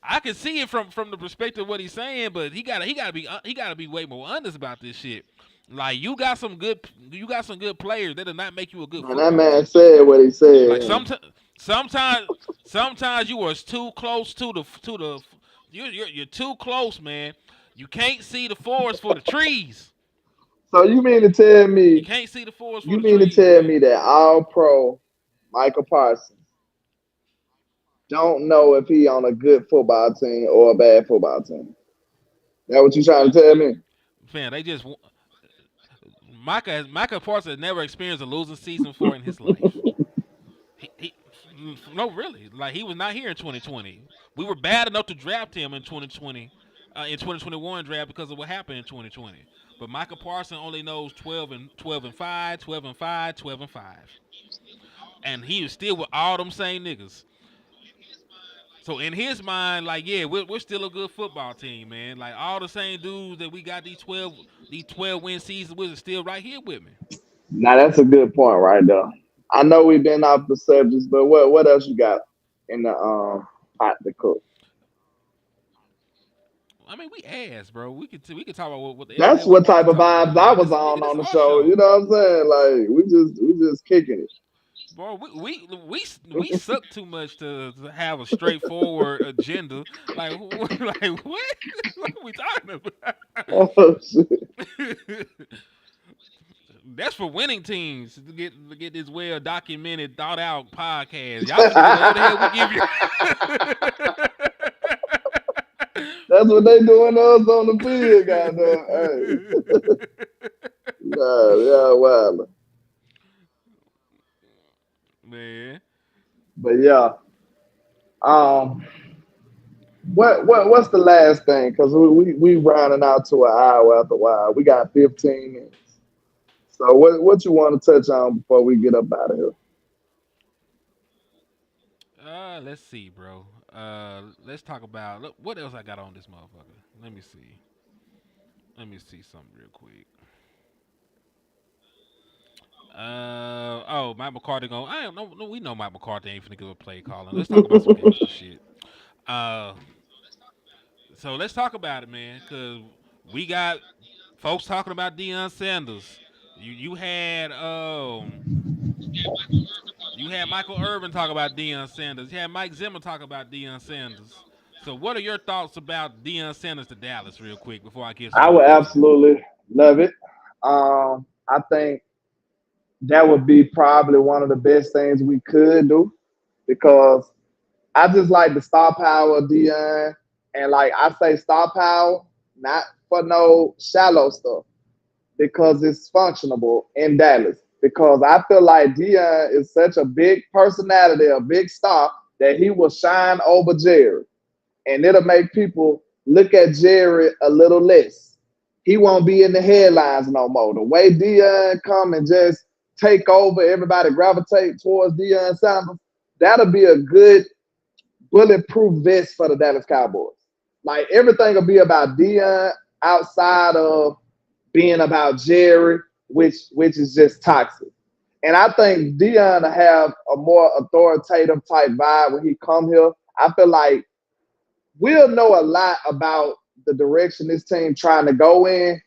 I can see it from the perspective of what he's saying, but he gotta be way more honest about this shit. Like you got some good players that do not make you a good Man, that football man team. said what he Like said. sometimes you are too close to the you're too close, man. You can't see the forest for the trees. So You can't see the forest for you the mean to trees, tell man. me that all pro Michael Parsons don't know if he on a good football team or a bad football team? That what you trying to tell me? Fam, Micah Parsons has never experienced a losing season before in his life. He no really like he was not here in 2020. We were bad enough to draft him in 2020, in 2021 draft because of what happened in 2020. But Michael Parsons only knows 12 and 5, 12 and 5, 12 and 5, and he is still with all them same niggas. So in his mind, like yeah, we're still a good football team, man. Like all the same dudes that we got these 12 win seasons with are still right here with me. Now that's a good point right there. I know we've been off the subjects, but what else you got in the pot to cook? I mean, we ass, bro. We could talk about whatever the That's hell we what want type to of talk vibes about, I man. was This nigga, on this the our show. You show, know what I'm saying? Like we just kicking it. bro. We suck too much to have a straightforward agenda. Like, like what? What are we talking about? Oh shit. That's for winning teams to get this well documented, thought out podcast. Y'all can do whatever the hell we give you. That's what they doing to us on the field, goddamn. Hey, nah, yeah, well, Man, but yeah. Um, what's the last thing? Because we rounding out to an hour after a while. We got 15 minutes. So what you want to touch on before we get up out of here? let's see, bro. Let's talk about what else I got on this motherfucker. Let me see. Let me see something real quick. Oh, Mike McCarthy going. I don't know. No, we know Mike McCarthy ain't finna give a play calling. Let's talk about some gangster shit. Uh, so let's talk about it, man, because we got folks talking about Deion Sanders. You had Michael Irvin talk about Deion Sanders. You had Mike Zimmer talk about Deion Sanders. So what are your thoughts about Deion Sanders to Dallas, real quick, before I give some I more would detail? absolutely love it. I think that would be probably one of the best things we could do because I just like the star power of Dion, and like I say, star power, not for no shallow stuff, because it's functionable in Dallas. Because I feel like Dion is such a big personality, a big star, that he will shine over Jerry, and it'll make people look at Jerry a little less. He won't be in the headlines no more. The way Dion come and just take over, everybody gravitate towards Dion Sanders. That'll be a good bulletproof vest for the Dallas Cowboys. Like everything will be about Dion outside of being about Jerry, which is just toxic. And I think Dion will have a more authoritative type vibe when he come here. I feel like we'll know a lot about the direction this team trying to go in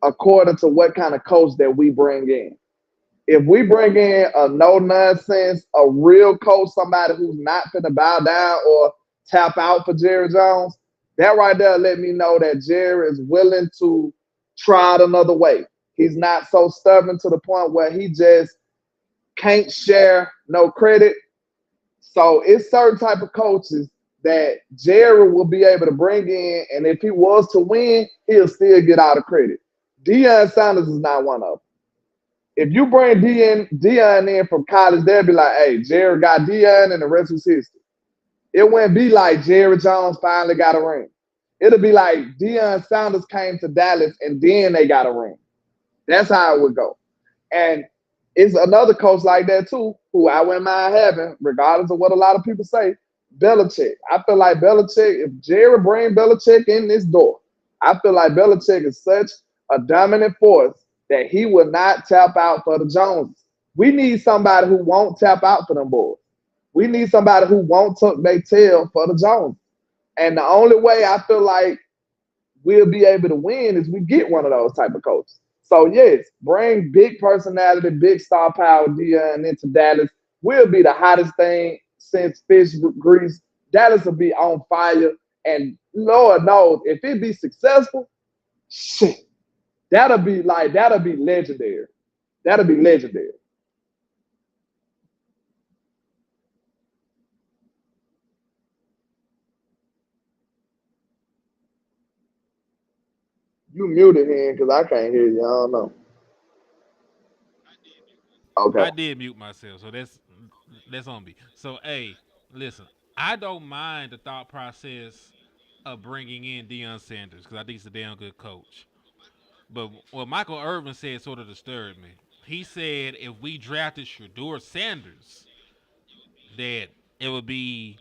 according to what kind of coach that we bring in. If we bring in a no nonsense, a real coach, somebody who's not finna bow down or tap out for Jerry Jones, that right there let me know that Jerry is willing to try it another way. He's not so stubborn to the point where he just can't share no credit. So it's certain type of coaches that Jerry will be able to bring in, and if he was to win, he'll still get all the credit. Deion Sanders is not one of them. If you bring Deion in from college, they'll be like, hey, Jerry got Deion and the rest was history. It wouldn't be like Jerry Jones finally got a ring. It'll be like Deion Sanders came to Dallas and then they got a ring. That's how it would go. And it's another coach like that too, who I wouldn't mind having, regardless of what a lot of people say, Belichick. I feel like Belichick, if Jerry bring Belichick in this door, I feel like Belichick is such a dominant force that he will not tap out for the Joneses. We need somebody who won't tap out for them boys. We need somebody who won't tuck their tail for the Joneses. And the only way I feel like we'll be able to win is we get one of those type of coaches. So yes, bring big personality, big star power Deion into Dallas. We'll be the hottest thing since fish grease. Dallas will be on fire. And Lord knows, if it be successful, shit, that'll be legendary. That'll be legendary. You muted him because I can't hear you. I don't know. Okay. I did mute myself, so that's on me. So hey, listen, I don't mind the thought process of bringing in Deion Sanders because I think he's a damn good coach. But what Michael Irvin said sort of disturbed me. He said if we drafted Shador Sanders, that it would be,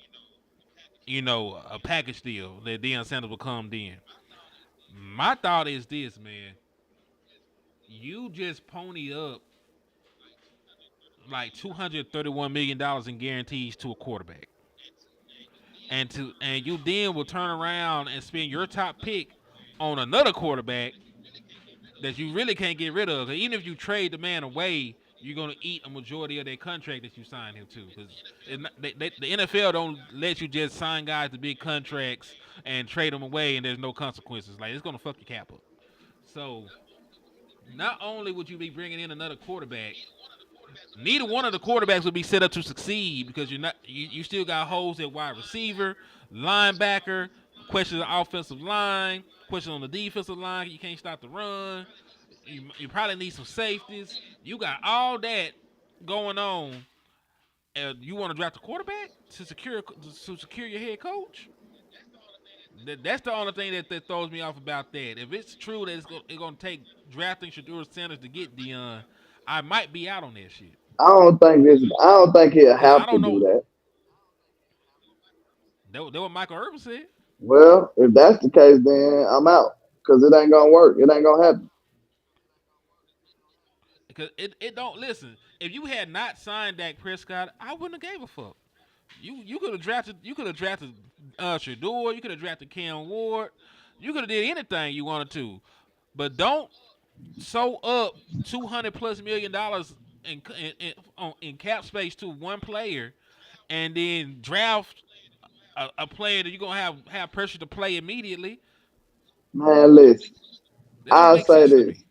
a package deal that Deion Sanders would come in. My thought is this, man. You just pony up like $231 million in guarantees to a quarterback. and you then will turn around and spend your top pick on another quarterback that you really can't get rid of. 'Cause even if you trade the man away, you're gonna eat a majority of that contract that you signed him to. Because the NFL don't let you just sign guys to big contracts and trade them away, and there's no consequences. Like it's gonna fuck your cap up. So not only would you be bringing in another quarterback, neither one of the quarterbacks would be set up to succeed because you still got holes at wide receiver, linebacker, questions on the offensive line, questions on the defensive line. You can't stop the run. You probably need some safeties. You got all that going on. And you want to draft a quarterback to secure your head coach? That's the only thing that throws me off about that. If it's true that it's going to take drafting Shador Sanders to get Deion, I might be out on that shit. I don't think he'll Because I have to don't do know. that. That what Michael Irvin said. Well, if that's the case, then I'm out because it ain't gonna work. It ain't gonna happen. Because it don't listen. If you had not signed Dak Prescott, I wouldn't have gave a fuck. You could have drafted Shador. You could have drafted Cam Ward. You could have did anything you wanted to, but don't sew up $200+ million in cap space to one player, and then draft a player that you're gonna have pressure to play immediately. Man, listen, That don't I'll make say sense to this: me.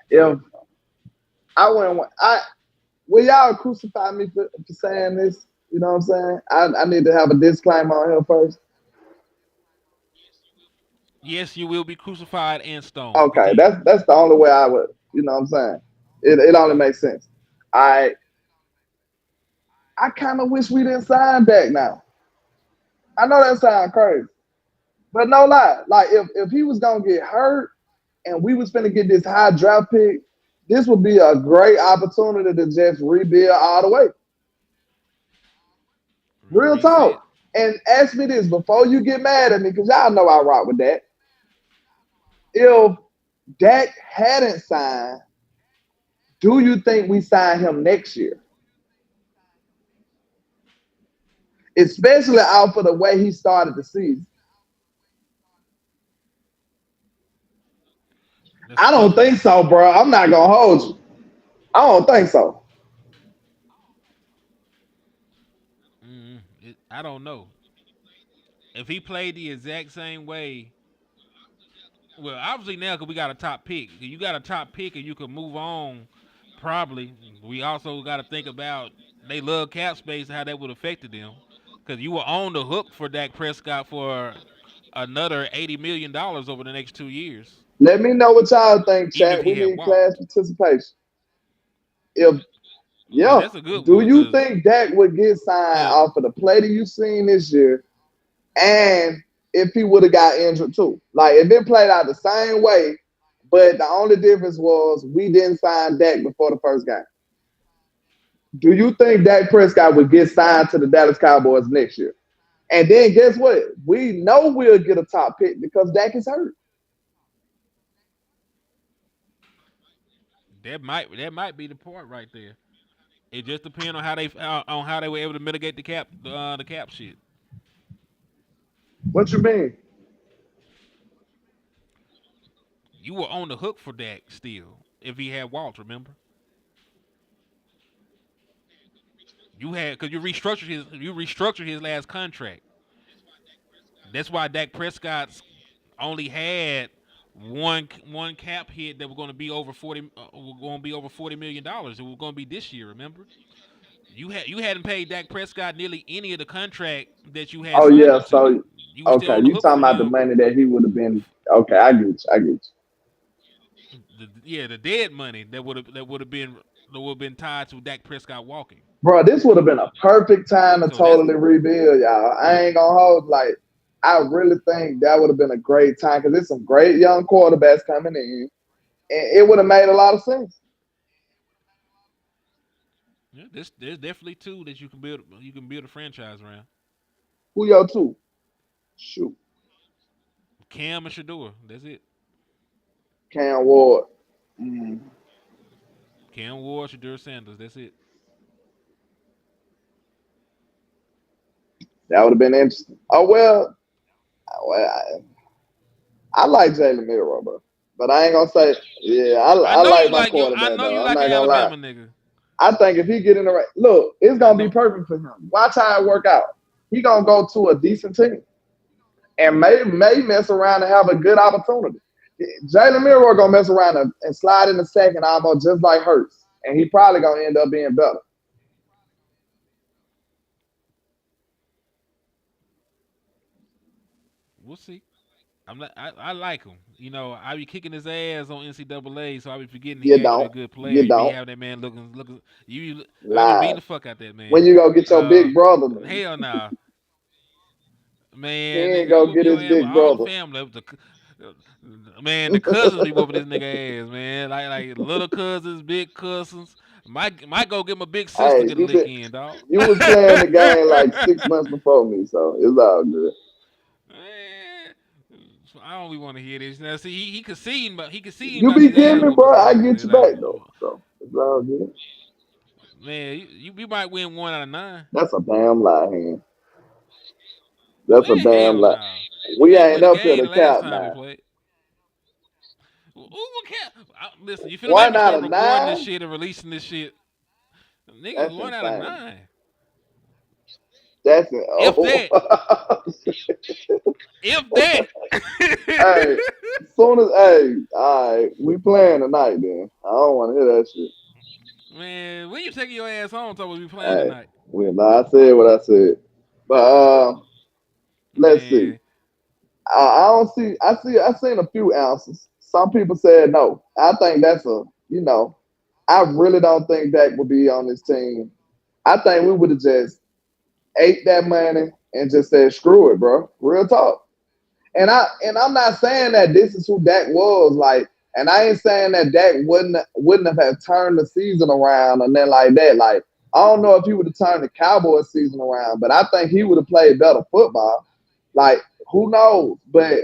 if I went, I will y'all crucify me for saying this? You know what I'm saying? I need to have a disclaimer on here first. Yes, you will be crucified and stoned. Okay, Continue. that's the only way I would. You know what I'm saying? It only makes sense. I I kind of wish we didn't sign back now. I know that sounds crazy, but no lie. Like if he was gonna get hurt and we was gonna get this high draft pick, this would be a great opportunity to just rebuild all the way. Real Reset. talk. And ask me this before you get mad at me, because y'all know I rock with that. If Dak hadn't signed, do you think we sign him next year? Especially out for the way he started the season. That's a I don't tough one. think so, bro. I'm not gonna hold you. I don't think so. I don't know if he played the exact same way. Well, obviously now because we got a top pick, you got a top pick and you can move on. Probably, we also got to think about they love cap space and how that would affect them. Because you were on the hook for Dak Prescott for another $80 million over the next 2 years, Let me know what y'all think, even if chat. he We had need walked. class participation. If Now yeah, that's a good do one you because think Dak would get signed because off of the play that you seen this year? And if he would have got injured too. Like if it played out the same way, but the only difference was we didn't sign Dak before the first game. Do you think Dak Prescott would get signed to the Dallas Cowboys next year? And then guess what? We know we'll get a top pick because Dak is hurt. that might be the part right there. It just depends on how they were able to mitigate the cap shit. What you mean? You were on the hook for Dak still if he had walked. Remember, you had because you restructured his last contract. That's why Dak Prescott's only had one cap hit that was going to be over 40. Going to be over $40 million. It was going to be this year. Remember, you hadn't paid Dak Prescott nearly any of the contract that you had Oh signed yeah, him to. so You were still okay, on the you hook talking for about the him. money that he would have been okay, I get you. I get you. The dead money that would have been tied to Dak Prescott walking. Bro, this would have been a perfect time to So that's totally rebuild, y'all. I ain't gonna hold like I really think that would have been a great time because there's some great young quarterbacks coming in, and it would have made a lot of sense. yeah, there's definitely two that you can build a franchise around. Who y'all two? Shoot, Cam and Shador. That's it. Cam Ward. Mm. Cam Ward, Shador Sanders. That's it. That would have been interesting. Oh well, I like Jalen Miro, bro. But I ain't gonna say, yeah, I like my I quarterback know you though. I'm like not an gonna lie. Alabama nigga. I think if he get in the right look, it's I gonna be know. perfect for him. Watch how it work out. He gonna go to a decent team and may mess around and have a good opportunity. Jalen Miro gonna mess around and slide in the second almost just like Hurts, and he probably gonna end up being better. We'll see. I like him. You know, I be kicking his ass on NCAA, so I be forgetting he You actually a don't, good player. you He be don't having that man looking. I be beating live the fuck out that when man. you go get your Uh, big brother. hell nah, He man. ain't Nigga, I go whoop get your his ass with big all the brother. family. Man, the cousins be whooping this nigga ass, man. Like little cousins, big cousins. Might go get my big sister Hey, get a lick in, dog. you was playing the game like 6 months before me, so it's all good. Man, I don't even want to hear this. Now, see, he conceding, but he conceding You about be these getting ass me, whoopings bro. I though. get you back though, so it's all good. Man, you might win 1 out of 9. That's a damn lie, man. That's a Man, damn hell lie. no. You We ain't ain't win a up to game the the last count time we now. played. What can't? Listen, you feel like One me out start of recording this nine. shit and releasing this shit, nigga. That's One out of insane. nine, That's it. if Oh, that, if that. hey. Soon as all right, we playing tonight. Then I don't want to hear that shit. Man, when you taking your ass home, talking we be playing Hey, tonight, I said what I said, but let's see. man. I don't see. I seen a few ounces. Some people said no. I think that's a. I really don't think Dak would be on this team. I think we would have just ate that money and just said screw it, bro. Real talk. And I'm not saying that this is who Dak was like. And I ain't saying that Dak wouldn't have turned the season around and then like that. Like I don't know if he would have turned the Cowboys season around, but I think he would have played better football. Like who knows? But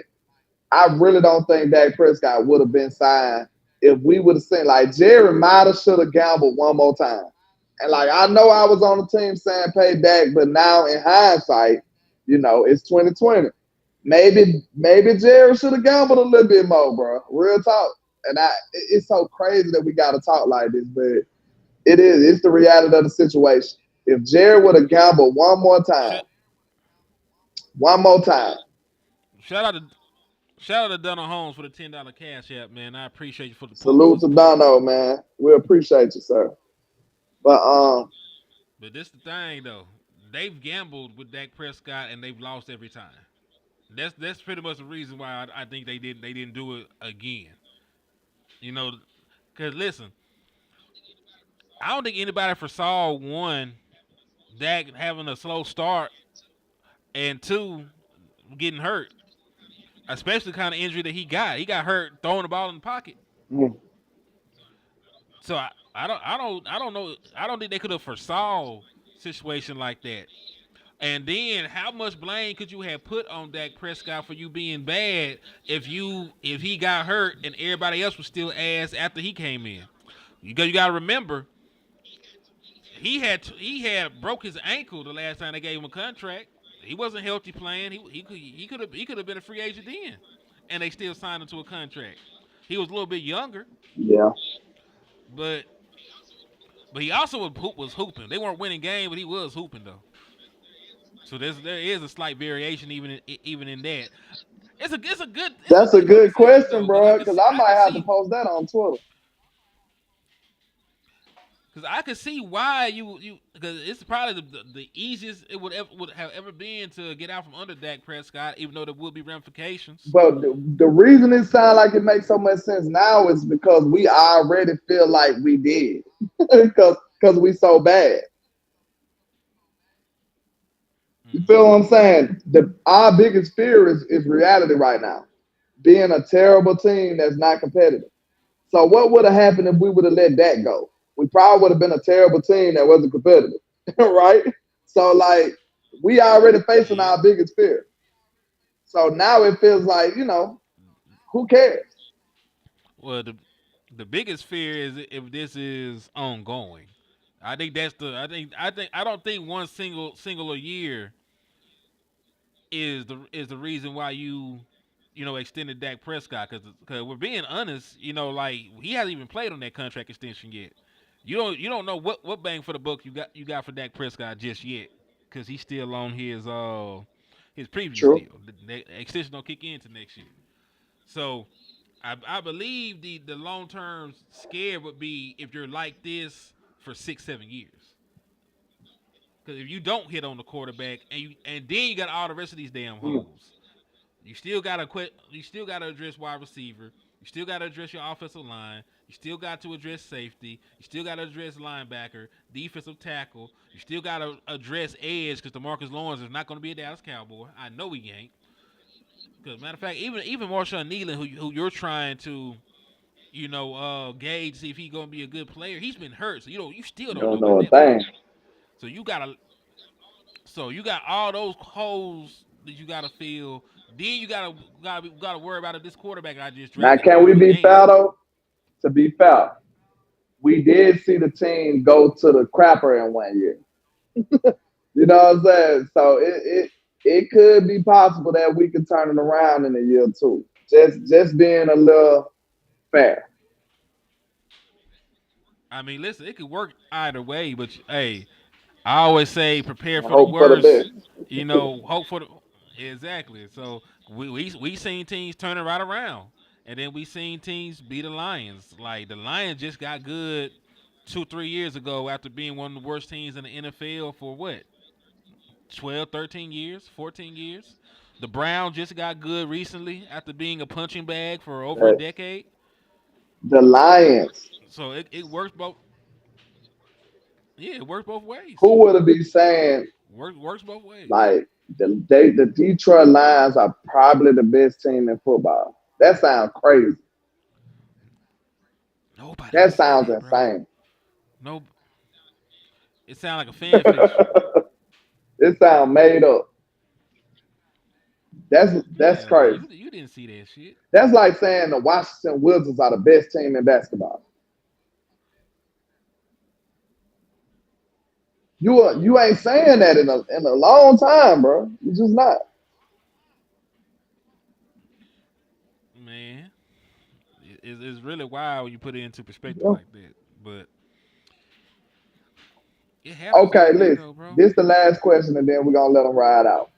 I really don't think Dak Prescott would have been signed if we would have seen like Jerry might have should have gambled one more time. And like I know I was on the team saying pay Dak, but now in hindsight, it's 2020. Maybe Jerry should have gambled a little bit more, bro. Real talk. And it's so crazy that we gotta talk like this, but it's the reality of the situation. If Jerry would have gambled Shout, one more time, shout out to shout out to Donald Holmes for the $10 cash app, man. I appreciate you for salute to supporting. Dono, man. We appreciate you, sir. But But this the thing though, they've gambled with Dak Prescott and they've lost every time. That's pretty much the reason why I think they didn't do it again. You know, because listen, I don't think anybody foresaw one Dak having a slow start and two getting hurt, especially the kind of injury that he got. He got hurt throwing the ball in the pocket. mm, So I don't know. I don't think they could have foresaw situation like that. And then how much blame could you have put on Dak Prescott for you being bad if he got hurt and everybody else was still ass after he came in? You got to remember he had broke his ankle the last time they gave him a contract. He wasn't healthy playing. He could have been a free agent then, and they still signed him to a contract. He was a little bit younger, yeah, but he also was hooping. They weren't winning games, but he was hooping though. So there is a slight variation even in that. It's a that's a good good conversation question, though, because I bro. could Because see I I might could have to see post that on Twitter. because I could see why you because it's probably the easiest it would have ever been to get out from under Dak Prescott, even though there would be ramifications. But the reason it sounds like it makes so much sense now is because we already feel like we did, because we so bad. You Mm-hmm. feel what I'm saying? Our biggest fear is reality right now, being a terrible team that's not competitive. So what would have happened if we would have let that go? We probably would have been a terrible team that wasn't competitive, right? So like we already facing Yeah. our biggest fear. So now it feels like who cares? Well, the biggest fear is if this is ongoing. I think that's the. I don't think one single a year is the reason why you extended Dak Prescott because we're being honest, like he hasn't even played on that contract extension yet. You don't know what bang for the buck you got for Dak Prescott just yet because he's still on his previous True. deal. The extension don't kick in to next year. So I believe the long term scare would be if you're like this for 6-7 years. Because if you don't hit on the quarterback and then you got all the rest of these damn Mm. holes, you still gotta quit. You still gotta address wide receiver. You still gotta address your offensive line. You still got to address safety. You still gotta address linebacker, defensive tackle. You still gotta address edge because DeMarcus Lawrence is not gonna be a Dallas Cowboy. I know he ain't. Because matter of fact, even Marshawn Nealon, who you're trying to gauge see if he's gonna be a good player, he's been hurt, so you still You don't know don't know about a that player. thing. So you got all those holes that you gotta fill. Then you gotta worry about if this quarterback I just Now, drafted can can we win you be fair games. though? To be fair, we did see the team go to the crapper in 1 year. You know what I'm saying? So it could be possible that we could turn it around in a year or two. Just being a little fair. I mean, listen, it could work either way, but hey, I always say prepare I for the hope for the worst. best. Hope for the exactly. So we seen teams turn it right around, and then we seen teams beat the Lions. Like the Lions just got good 2-3 years ago after being one of the worst teams in the NFL for what 12, 13 years, 14 years. The Browns just got good recently after being a punching bag for over a Uh, decade. the Lions. So it works both. Yeah, it works both ways. Who would it be saying Works both ways. like the Detroit Lions are probably the best team in football? That sounds crazy. Nobody be That saying sounds that, bro. insane. No, it sounds like a fan fiction. It sounds made up. That's Yeah, like crazy. you didn't see that shit. That's like saying the Washington Wizards are the best team in basketball. You ain't saying that in a long time, bro. You just not. Man, it's really wild when you put it into perspective Yeah. like that. But it happens Okay, like that listen. though, bro. This the last question, and then we're gonna let them ride out.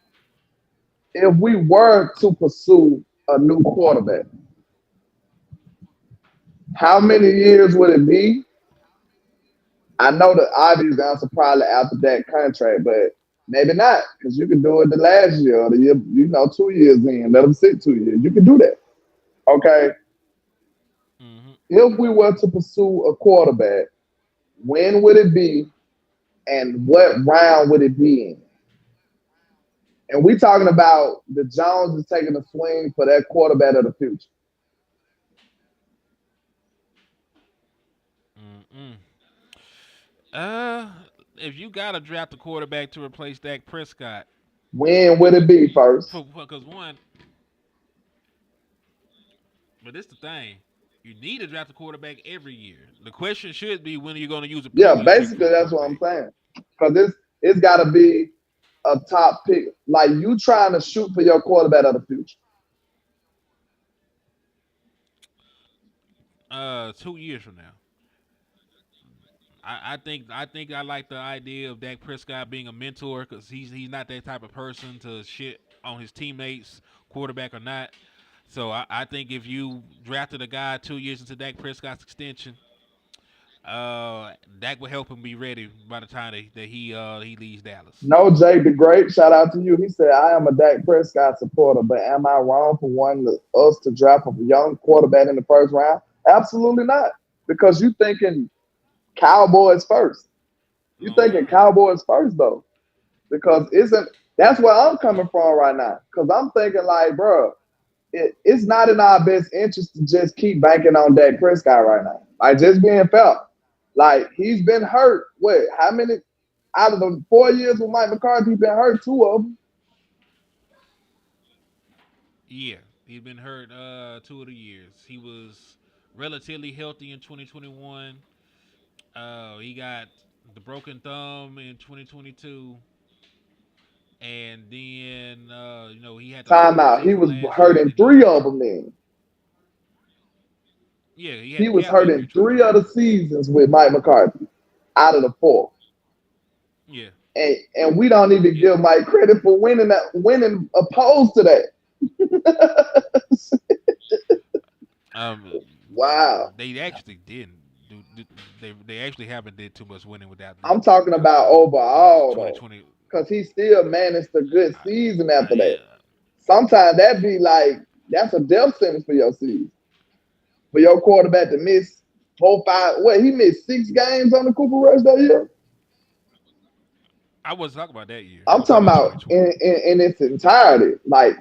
If we were to pursue a new quarterback, how many years would it be? I know the obvious answer probably after that contract, but maybe not because you can do it the last year or the year, 2 years in. Let them sit 2 years. You can do that. Okay. Hmm. If we were to pursue a quarterback, when would it be, and what round would it be in? And we talking about the Jones is taking a swing for that quarterback of the future. Mm-mm. Uh, if you gotta draft a quarterback to replace Dak Prescott, When would it be first? because one, but this the thing, you need to draft a quarterback every year. The question should be when are you going to use a Yeah, premium pick for basically a that's what I'm quarterback? saying. Because it's got to be a top pick. Like you trying to shoot for your quarterback of the future. 2 years from now. I think I like the idea of Dak Prescott being a mentor because he's not that type of person to shit on his teammates, quarterback or not. So I think if you drafted a guy 2 years into Dak Prescott's extension, Dak will help him be ready by the time that he leaves Dallas. No, Jake the Great, shout out to you. He said, I am a Dak Prescott supporter, but am I wrong for wanting us to draft a young quarterback in the first round? Absolutely not. Because you thinking Cowboys first. You Long thinking term. Cowboys first though. Because isn't that's where I'm coming from right now. Because I'm thinking like, bro, it's not in our best interest to just keep banking on Dak Prescott right now. Like just being fair. Like he's been hurt. What? How many out of the 4 years with Mike McCarthy? He's been hurt two of them. Yeah, he's been hurt 2 of the years. He was relatively healthy in 2021. He got the broken thumb in 2022. and then he had the losing Timeout. He season was last year, and hurting then three of them. Then yeah, he had he the was calf hurting injury too. three other seasons with Mike McCarthy out of the four. Yeah, And we don't even yeah. give Mike credit for winning opposed to that. Um, Wow. they actually didn't they actually haven't did too much winning without I'm Deion talking about because overall though. 2020. Because he still managed a good I, season after yeah, that. Sometimes that be like that's a death sentence for your season. For your quarterback to miss 4, 5, he missed 6 games on the Cooper Rush that year? I wasn't talking about that year. I I'm was talking talking about about 2020. in its entirety. Like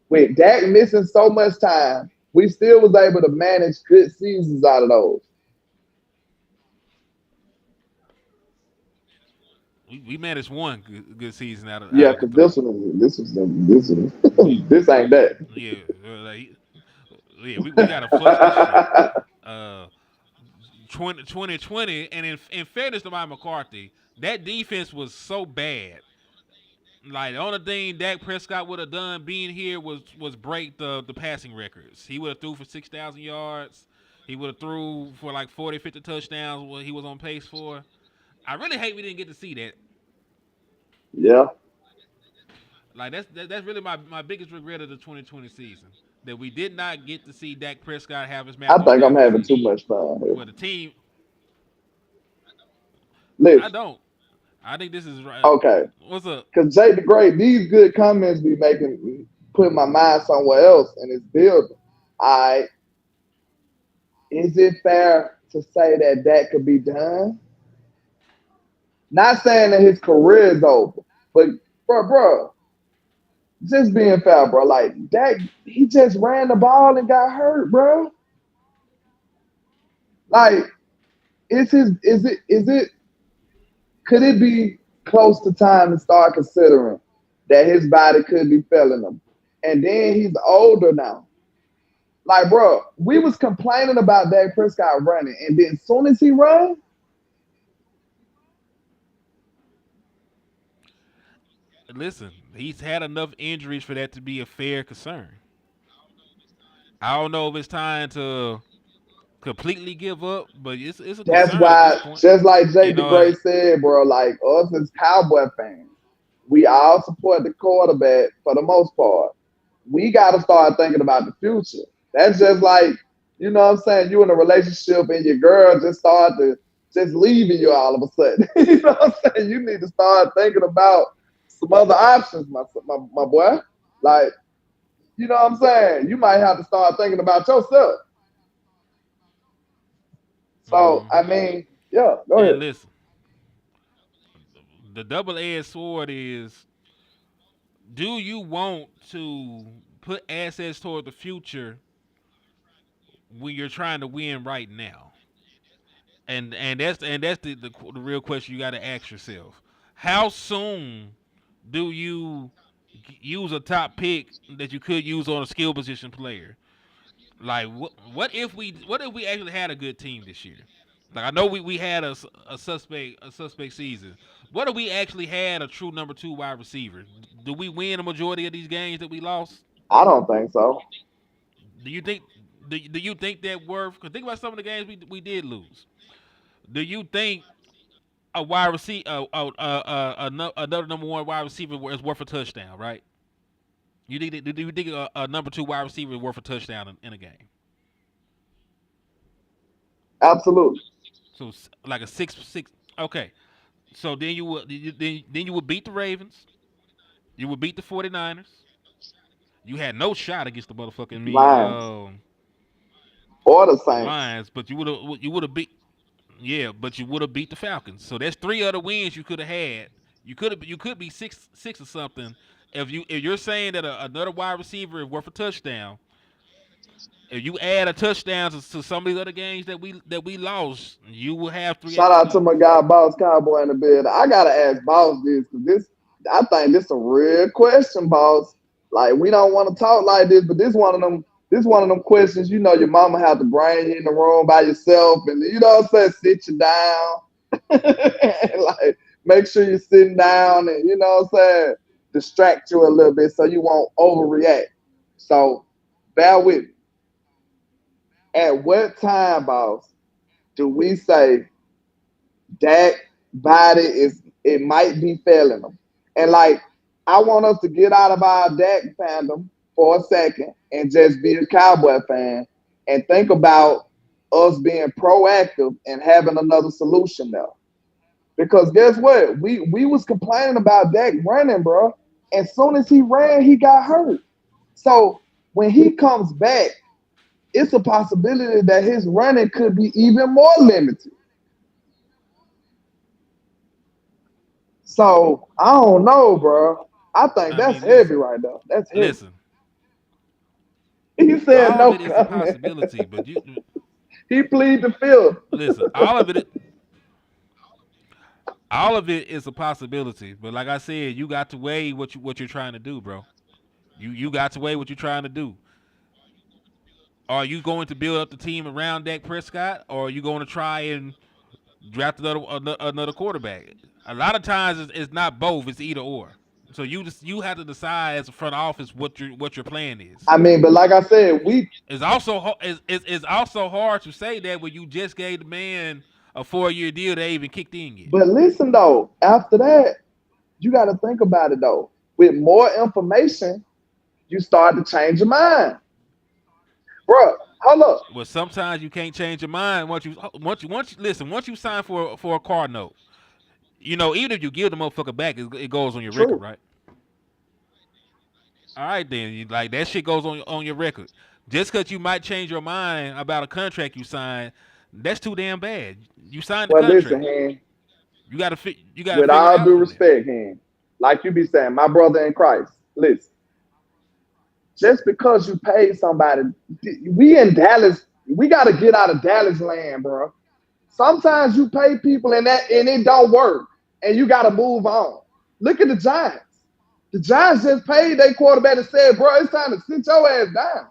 with Dak missing so much time, we still was able to manage good seasons out of those. We managed one good season out Yeah, of the because three. this ain't that. Yeah, yeah, we gotta flush this shit. Uh, 2020, and in fairness to Mike McCarthy, that defense was so bad. Like the only thing Dak Prescott would have done being here was break the passing records. He would have threw for 6,000 yards. He would have threw for like 40, 50 touchdowns. What he was on pace for. I really hate we didn't get to see that. Yeah, Like that's really my biggest regret of the 2020 season, that we did not get to see Dak Prescott have his I Matthew think I'm Stafford having too season. much fun here. Where the team, I Listen, don't. I think this is right. okay, What's up? because Jay the Great, these good comments be putting my mind somewhere else, and it's building. I Is it fair to say that that could be done? Not saying that his career is over, but bro, just being fair, bro. Like that, he just ran the ball and got hurt, bro. Like, is it could it be close to time to start considering that his body could be failing him? And then he's older now. Like, bro, we was complaining about Dak Prescott running, and then as soon as he run, Listen, he's had enough injuries for that to be a fair concern. I don't know if it's time to completely give up, but it's a that's concern at this why, point. just like Jay You know, DeGray said, bro, like us as Cowboy fans, we all support the quarterback for the most part. We got to start thinking about the future. That's just like, you know what I'm saying? You in a relationship and your girl just start to just leaving you all of a sudden. You know what I'm saying? You need to start thinking about some other options, my boy. Like, you know what I'm saying? You might have to start thinking about yourself. So, I hmm mean, yeah, go and ahead. listen, the double-edged sword is: do you want to put assets toward the future when you're trying to win right now? And that's the real question you got to ask yourself. How soon do you use a top pick that you could use on a skill position player? Like what if we actually had a good team this year? Like I know we had a suspect season. What if we actually had a true number two wide receiver? Do we win a majority of these games that we lost? I don't think so. Do you think do you think that worth? Because think about some of the games we did lose. Do you think a wide receiver, another number one wide receiver is worth a touchdown? Right? Do you think a number two wide receiver is worth a touchdown in a game? Absolutely. So like a 6-6. Okay. So then you would beat the Ravens. You would beat the 49ers. You had no shot against the motherfucking Lions or the Saints. Lions, but you would have beat, yeah, but you would have beat the Falcons. So that's three other wins you could have had. You could be 6-6 or something. If you're saying that another wide receiver is worth a touchdown, if you add a touchdown to some of these other games that we lost, you will have three Shout extra out to my wins. guy, Boss Cowboy in the bed. I gotta ask Boss this because I think this a real question, Boss. Like we don't want to talk like this, but this one of them questions. You know, your mama have to bring you in the room by yourself, and you know what I'm saying, sit you down, and, like make sure you're sitting down, and you know what I'm saying. distract you a little bit so you won't overreact. So bear with me. At what time, boss, do we say Dak body is it might be failing him? And like I want us to get out of our Dak fandom for a second and just be a Cowboy fan and think about us being proactive and having another solution there. Because guess what? We was complaining about Dak running, bro. As soon as he ran, he got hurt. So when he comes back, it's a possibility that his running could be even more limited. So I don't know, bro. I think I that's mean, heavy listen, right there. That's heavy. listen. He said All of no it is a comment. possibility, but you He plead the fifth. listen. All of it is a possibility. But like I said, you got to weigh what you're trying to do, bro. You got to weigh what you're trying to do. Are you going to build up the team around Dak Prescott, or are you going to try and draft another quarterback? A lot of times it's not both; it's either or. So you have to decide as a front office what your plan is. I mean, but like I said, It's also hard to say that when you just gave the man a 4-year deal that even kicked in yet. but listen though, after that, you got to think about it though. With more information, you start to change your mind, bro. Hold up. Well, sometimes you can't change your mind once you sign for a car note. Even if you give the motherfucker back, it goes on your record, True. right? All right, then, like that shit goes on your record. Just because you might change your mind about a contract you signed, that's too damn bad. You signed the Well, listen, contract. Hen, You gotta with figure it all out due from there. respect, Hen, like you be saying, my brother in Christ, listen, just because you paid somebody, we in Dallas, we got to get out of Dallas land, bro. Sometimes you pay people and it don't work, and you got to move on. Look at the Giants. The Giants just paid their quarterback and said, bro, it's time to sit your ass down.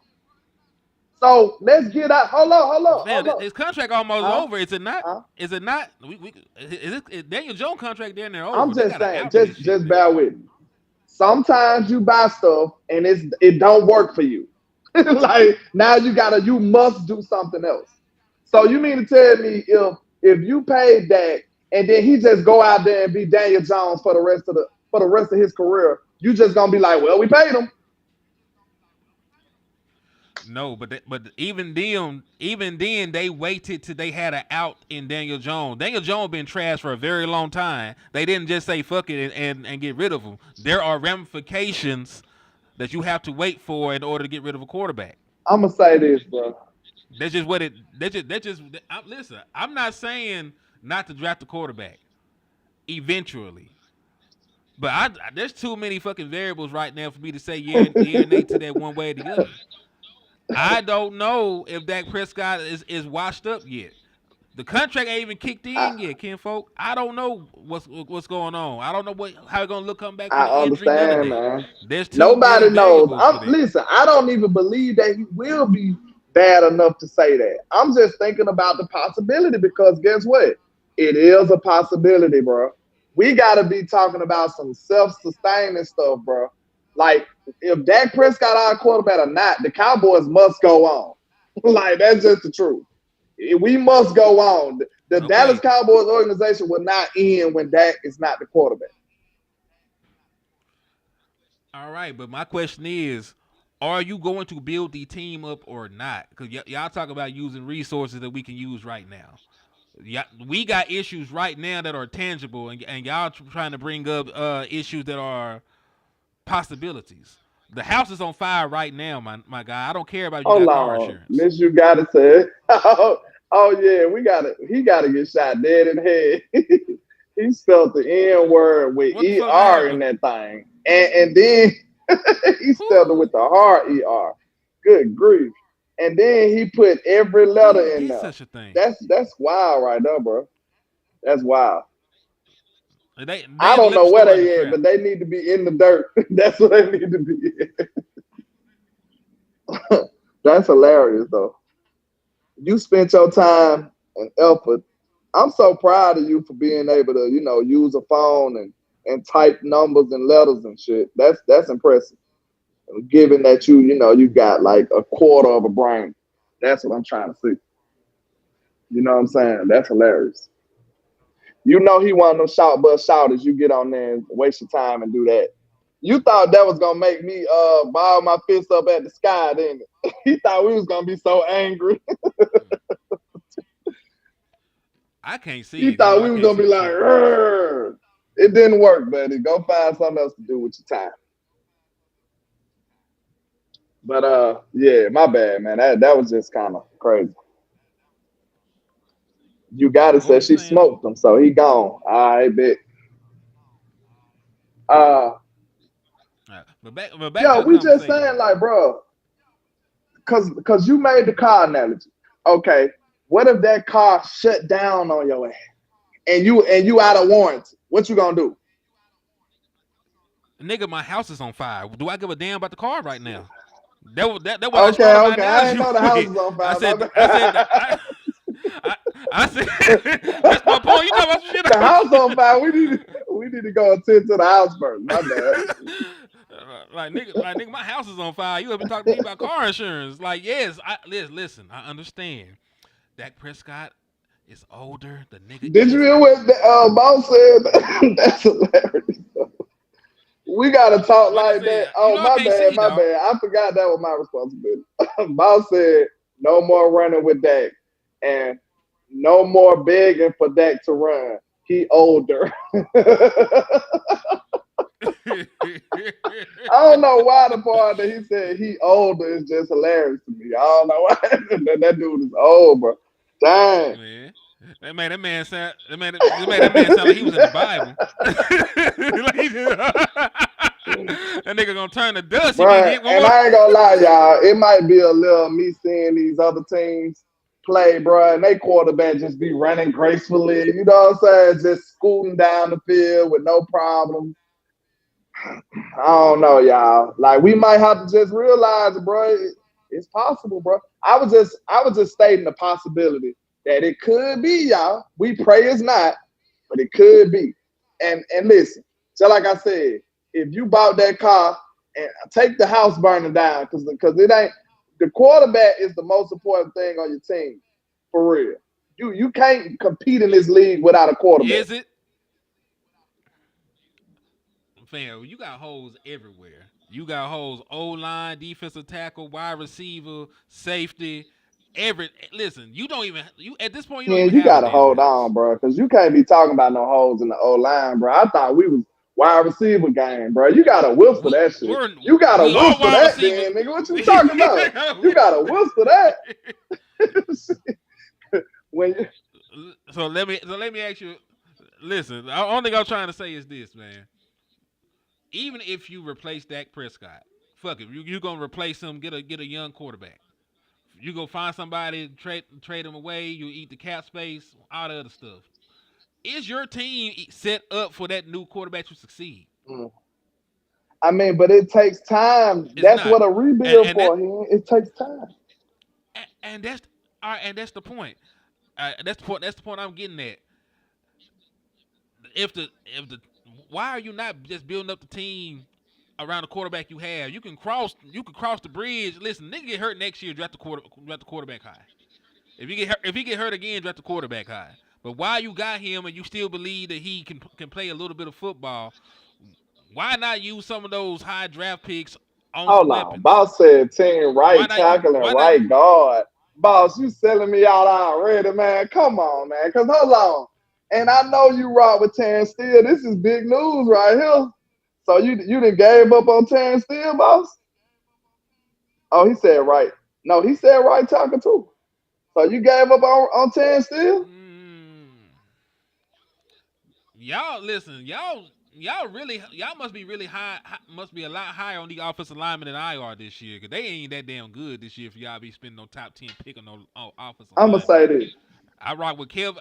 So let's get out. Hold on, hold on, Man, hold on. his contract almost Huh? over. Is it not? Huh? Is it not? Is Daniel Jones contract down there I'm over? They just gotta saying, alter this shit, just man. bear with me. Sometimes you buy stuff and it don't work for you. Like now you must do something else. So you mean to tell me if you paid that and then he just go out there and be Daniel Jones for the rest of his career, you just gonna be like, well, we paid him. No, but even then they waited till they had an out in Daniel Jones. Daniel Jones been trashed for a very long time. They didn't just say fuck it and get rid of him. There are ramifications that you have to wait for in order to get rid of a quarterback. I'm gonna say this, bro. That's just what it. Listen, I'm not saying not to draft a quarterback eventually, but there's too many fucking variables right now for me to say yeah and nay to that one way or the other. I don't know if Dak Prescott is washed up yet. The contract ain't even kicked in I, yet, kinfolk. I don't know what's going on. I don't know how it's gonna look come back from I the injury. None of understand, that. man. There's too many Nobody knows. variables for that. Listen, I don't even believe that he will be bad enough to say that. I'm just thinking about the possibility because guess what? It is a possibility, bro. We got to be talking about some self-sustaining stuff, bro. Like if Dak Prescott our quarterback or not, the Cowboys must go on. Like that's just the truth. We must go on. The Dallas Okay, Cowboys organization will not end when Dak is not the quarterback. all right, but my question is, are you going to build the team up or not? Because y'all talk about using resources that we can use right now. Yeah, we got issues right now that are tangible, and y'all trying to bring up issues that are possibilities. The house is on fire right now, my guy. I don't care about if you Hold got car on, insurance. Miss, you gotta say, oh yeah, he gotta get shot dead in the head. He spelled the N word with What the fuck ER in happened? that thing, and then he spelled it Who with the hard ER. Good grief! And then he put every who letter in did there. such a thing? That's wild right there, bro. That's wild. They I in the don't liquor know where store in the they at, trap. but they need to be in the dirt. That's what they need to be. That's hilarious, though. You spent your time and effort. I'm so proud of you for being able to, use a phone and and type numbers and letters and shit. That's impressive. Given that you got like a quarter of a brain. That's what I'm trying to see. You know what I'm saying? That's hilarious. You know he one of them shout bust shouters. You get on there and waste your time and do that. You thought that was gonna make me ball my fist up at the sky, didn't it? He thought we was gonna be so angry. I can't see He it. You thought know, I we was can't gonna see be like, shit. "Rrr." It didn't work, buddy. Go find something else to do with your time. But yeah, my bad, man. That was just kind of crazy. You gotta What say we she saying? smoked him, so he gone. All right, bet. But back to Yeah, the we just conversation saying though. like, bro, cause you made the car analogy. Okay, what if that car shut down on your ass and you out of warranty? What you gonna do? Nigga, my house is on fire. Do I give a damn about the car right now? That what I Okay, started my okay. I analogy ain't know the house with. was on I fire. My said I said bad. that I said that's my point. You talking about some shit The I don't house on fire. We need to go attend to the house first. My bad. like nigga, my house is on fire. You have been talking to me about car insurance. Like, yes, listen, I understand. Dak Prescott is older. The nigga Did you is hear what the boss said? That's hilarious. We gotta talk what he like said. that. You Oh, know I my can't bad, see, my dog. bad. I forgot that was my responsibility. Boss said no more running with Dak and no more begging for Dak to run. He older. I don't know why the part that he said he older is just hilarious to me. I don't know why that dude is old, bro. Dang. Man, that man sound like he was in the Bible. That nigga gonna turn to dust. He didn't Right. hit one And more. I ain't gonna lie, y'all. It might be a little me seeing these other teams play, bro, and they quarterback just be running gracefully. You know what I'm saying? Just scooting down the field with no problem. I don't know, y'all. Like we might have to just realize, bro, it's possible, bro. I was just stating the possibility that it could be, y'all. We pray it's not, but it could be. And listen, so like I said, if you bought that car and take the house burning down, because it ain't the quarterback is the most important thing on your team, for real. You can't compete in this league without a quarterback. Is it? Fam, you got holes everywhere. You got holes O line, defensive tackle, wide receiver, safety. Listen, you don't even you at this point you don't Yeah, even you have a gotta damn hold house. on, bro, because you can't be talking about no holes in the O line, bro. I thought we was wide receiver game, bro. You gotta whisper We that shit. we're You gotta we are whisper wide that, receivers. then, nigga. What you talking about? You gotta whisper that. when you, So let me ask you. Listen, the only thing I'm trying to say is this, man. Even if you replace Dak Prescott, fuck it, you gonna replace him, get a young quarterback. You go find somebody, trade him away. You eat the cap space, all the other stuff. Is your team set up for that new quarterback to succeed? I mean, but it takes time. It's That's not, what a and rebuild and that for him. It takes time. and that's all right, and that's the point. That's the point. That's the point I'm getting at. If the why are you not just building up the team around the quarterback you have? You can cross the bridge. Listen, nigga get hurt next year, draft the quarterback high. If he get hurt again, draft the quarterback high. But why you got him and you still believe that he can play a little bit of football? Why not use some of those high draft picks on some Hold on. weapons? Boss said team Why right not you? tackle and Why not right you? guard. Boss, you selling me out already, man. Come on, man. Cause hold on. And I know you rock with Terrence Steele. This is big news right here. So you done gave up on Terrence Steele, boss? Oh, he said right. No, he said right tackle too. So you gave up on Terrence Steele? Mm, y'all listen, y'all must be really high, must be a lot higher on the offensive linemen than I are this year, because they ain't that damn good this year for y'all be spending no top 10 pick on no offensive I'ma linemen. say this. I rock with Kev.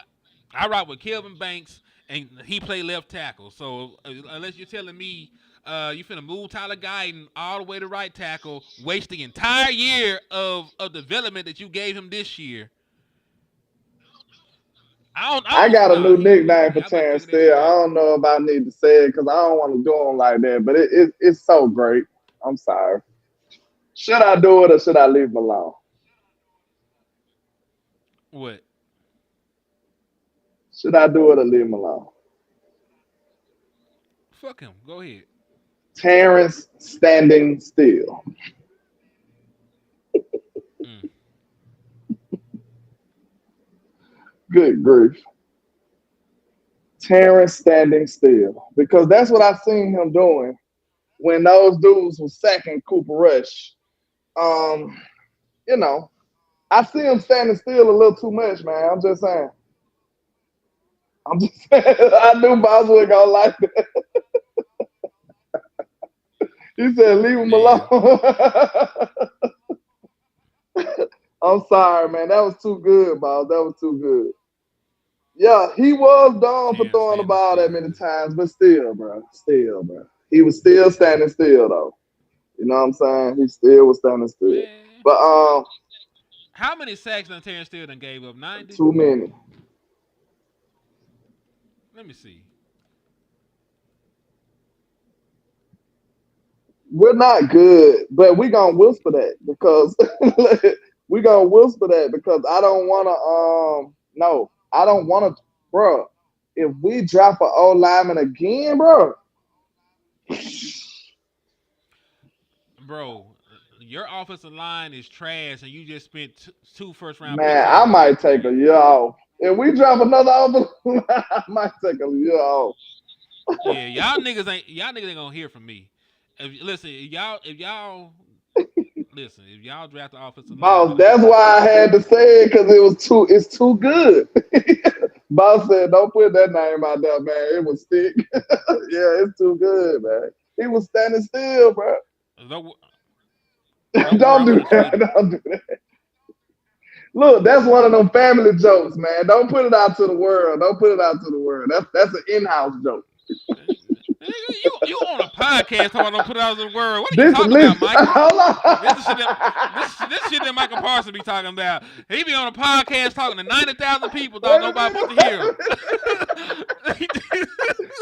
I rock with Kelvin Banks, and he play left tackle. So unless you're telling me you finna move Tyler Guyton all the way to right tackle, waste the entire year of development that you gave him this year. I got a new nickname for Y'all better Terrence figure that shit Steele. I out. don't know if I need to say it because I don't want to do him like that, but it's so great. I'm sorry. Should I do it or should I leave him alone? What? Should I do it or leave him alone? Fuck him. Go ahead. Terrence standing still. Mm. Good grief. Terrence standing still. Because that's what I seen him doing when those dudes was sacking Cooper Rush. Um, you know, I see him standing still a little too much, man. I'm just saying. I'm just saying. I knew Boswell gonna like that. He said, leave him Yeah. alone. I'm sorry, man. That was too good, Boss. That was too good. Yeah, he was dumb for Terrence throwing the standing ball that still. many times, but still, bro. Still, bro. He was still standing still, though. You know what I'm saying? He still was standing still. Man. But How many sacks done Terrence Steele done gave up? 90? too many. Let me see. We're not good, but we gonna whisper that because we gonna whisper that because I don't wanna no, I don't wanna, bro. If we drop an O lineman again, bro, Bro, your offensive line is trash and you just spent two first round picks man, on I your might take a backfield. year off. If we drop another offensive line, I might take a year off. Yeah, y'all niggas ain't gonna hear from me. If y'all draft the offensive Boss, lineman in the that's first why I round, had to say it because it's too good. Boss said, don't put that name out there, man. It was thick. Yeah, it's too good, man. He was standing still, bro. don't, don't worry, Don't I'm do gonna tweet that. it. Don't do that. Look, that's one of them family jokes, man. Don't put it out to the world. Don't put it out to the world. That's an in-house joke. You on a podcast talking about don't put it out in the world. What are you Listen, talking about, listen. Michael? Hold This is shit that on. this shit that Michael Parsons be talking about. He be on a podcast talking to 90,000 people, dog. Wait a Nobody minute. supposed to hear him.